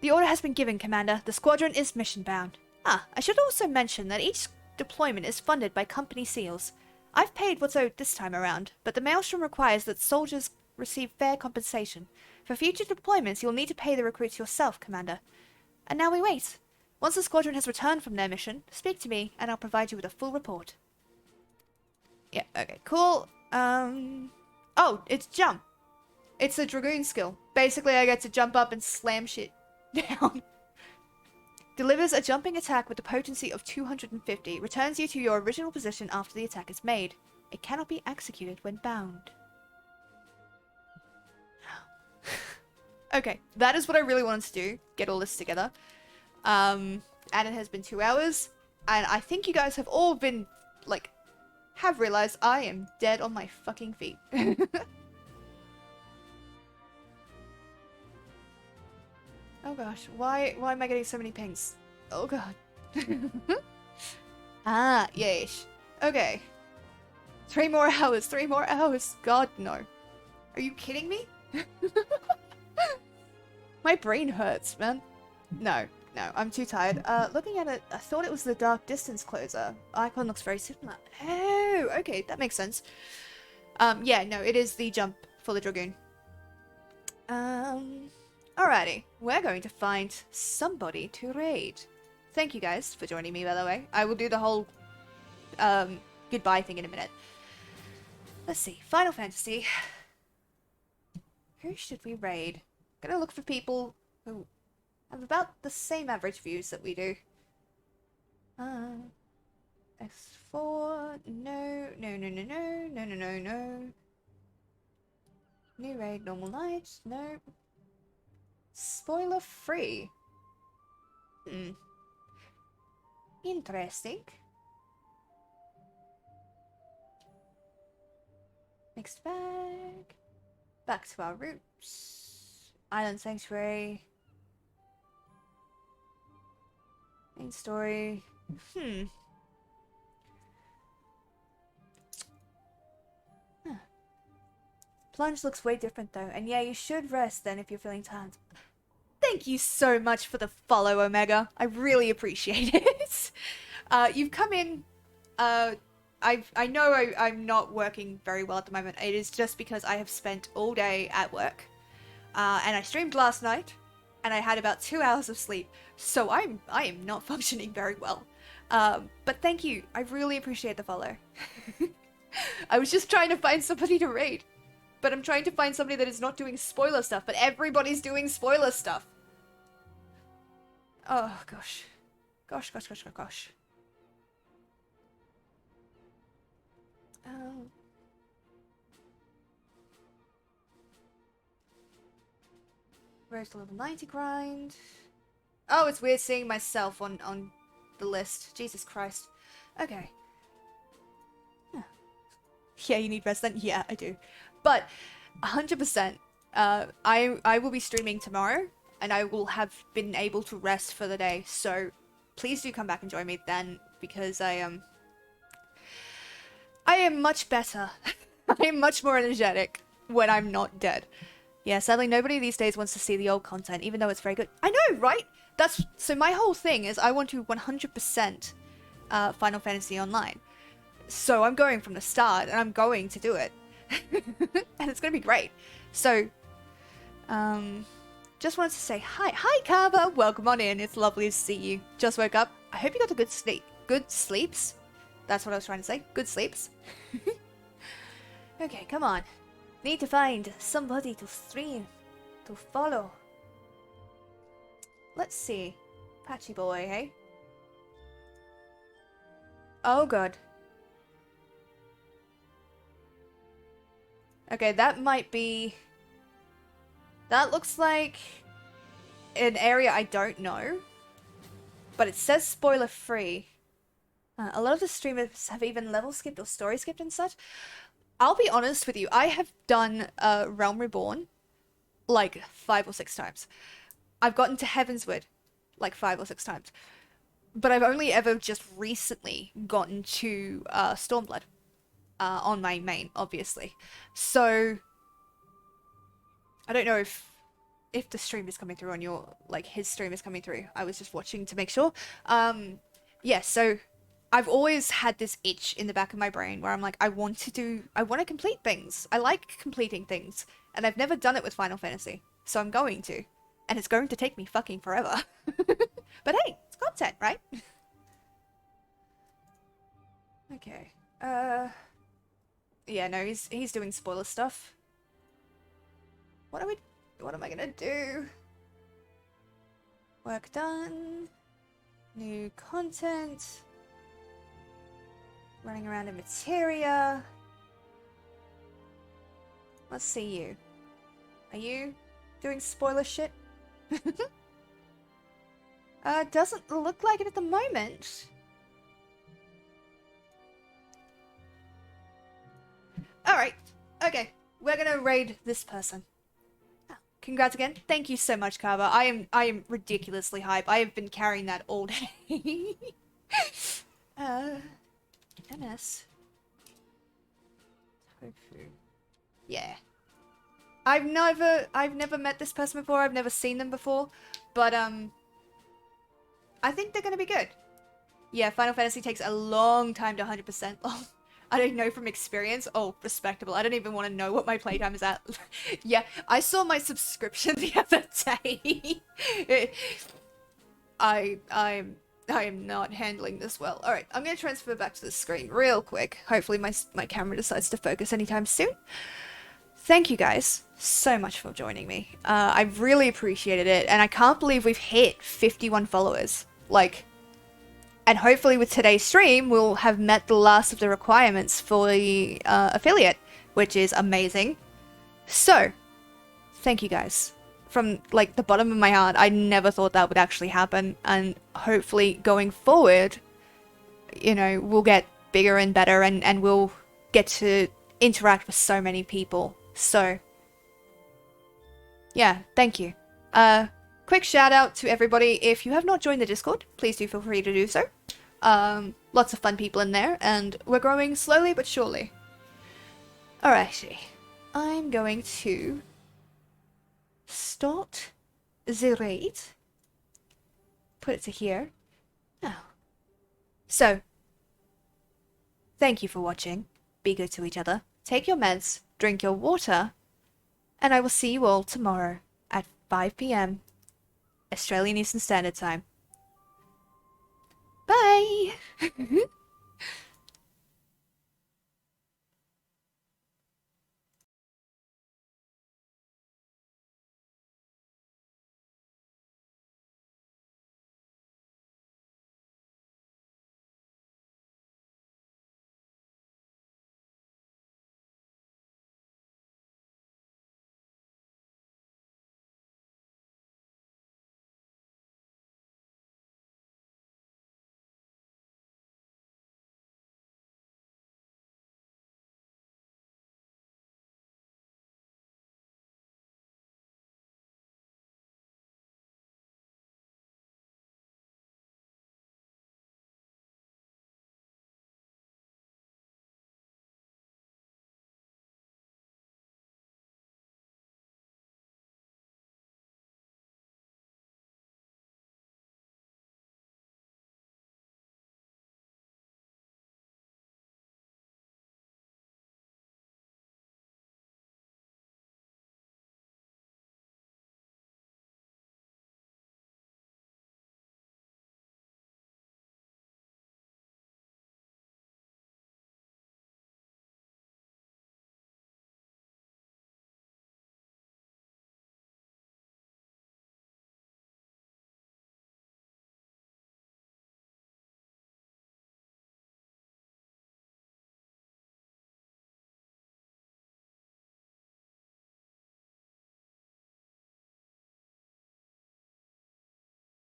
Speaker 1: The order has been given, Commander. The squadron is mission-bound. Ah, I should also mention that each deployment is funded by company seals. I've paid what's owed this time around, but the Maelstrom requires that soldiers receive fair compensation. For future deployments, you'll need to pay the recruits yourself, Commander. And now we wait. Once the squadron has returned from their mission, speak to me, and I'll provide you with a full report. Yeah, okay, cool. Oh, it's jump. It's a Dragoon skill. Basically, I get to jump up and slam shit down. Delivers a jumping attack with a potency of 250. Returns you to your original position after the attack is made. It cannot be executed when bound. Okay, that is what I really wanted to do. Get all this together. And it has been 2 hours. And I think you guys have all been, like, have realized I am dead on my fucking feet. Oh gosh, why am I getting so many pings? Oh god. Ah, yeesh. Okay. 3 more hours, 3 more hours. God, no. Are you kidding me? My brain hurts, man. No, I'm too tired. Looking at it, I thought it was the Dark Distance Closer. Icon looks very similar. Oh, okay, that makes sense. Yeah, no, it is the jump for the Dragoon. Alrighty, we're going to find somebody to raid. Thank you guys for joining me, by the way. I will do the whole goodbye thing in a minute. Let's see, Final Fantasy. Who should we raid? Gonna look for people have about the same average views that we do. X4. No. New raid, normal night. No. Spoiler free. Interesting. Mixed bag. Back to our roots. Island Sanctuary. Main story. Plunge looks way different though. And yeah, you should rest then if you're feeling tired. Thank you so much for the follow, Omega. I really appreciate it. You've come in. I know I'm not working very well at the moment. It is just because I have spent all day at work. And I streamed last night. And I had about 2 hours of sleep. So I am not functioning very well. But thank you. I really appreciate the follow. I was just trying to find somebody to raid. But I'm trying to find somebody that is not doing spoiler stuff. But everybody's doing spoiler stuff. Oh, gosh. Gosh. Where's the level 90 grind? Oh, it's weird seeing myself on the list. Jesus Christ. Okay. Yeah, you need rest then? Yeah, I do. But 100%, I will be streaming tomorrow, and I will have been able to rest for the day. So please do come back and join me then, because I am much better. I am much more energetic when I'm not dead. Yeah, sadly nobody these days wants to see the old content, even though it's very good. I know, right? So my whole thing is I want to 100% Final Fantasy Online. So I'm going from the start, and I'm going to do it. And it's going to be great. So, just wanted to say hi. Hi, Kava! Welcome on in. It's lovely to see you. Just woke up. I hope you got a good sleep. Good sleeps? That's what I was trying to say. Good sleeps. Okay, come on. Need to find somebody to stream. To follow. Let's see. Patchy boy, hey? Oh, God. Okay, that might be... That looks like an area I don't know. But it says spoiler free. A lot of the streamers have even level skipped or story skipped and such. I'll be honest with you, I have done Realm Reborn like 5 or 6 times. I've gotten to Heavensward like 5 or 6 times. But I've only ever just recently gotten to Stormblood. On my main, obviously. So I don't know if the stream is coming through on your, like, his stream is coming through. I was just watching to make sure. Yeah, so I've always had this itch in the back of my brain where I'm like, I want to complete things. I like completing things. And I've never done it with Final Fantasy. So I'm going to. And it's going to take me fucking forever. But hey, it's content, right? Okay. Yeah, no, he's doing spoiler stuff. What am I gonna do? Work done. New content. Running around in materia. Let's see you. Are you doing spoiler shit? Doesn't look like it at the moment. Alright, okay, we're gonna raid this person. Oh, congrats again. Thank you so much, Kava. I am ridiculously hype. I have been carrying that all day. MS. Tofu. Yeah. I've never met this person before, I've never seen them before, but I think they're gonna be good. Yeah, Final Fantasy takes a long time to 100%. I don't know from experience. Oh, respectable. I don't even want to know what my playtime is at. Yeah, I saw my subscription the other day. I am not handling this well. Alright, I'm going to transfer back to the screen real quick. Hopefully my camera decides to focus anytime soon. Thank you guys so much for joining me. I've really appreciated it, and I can't believe we've hit 51 followers. Like, And hopefully with today's stream, we'll have met the last of the requirements for the affiliate, which is amazing. So, thank you guys. From like the bottom of my heart, I never thought that would actually happen. And hopefully going forward, you know, we'll get bigger and better and we'll get to interact with so many people. So, yeah, thank you. Quick shout out to everybody. If you have not joined the Discord, please do feel free to do so. Lots of fun people in there, and we're growing slowly but surely. Alrighty. I'm going to start the raid. Put it to here. Oh. So, thank you for watching. Be good to each other. Take your meds, drink your water, and I will see you all tomorrow at 5 PM Australian Eastern Standard Time. Bye!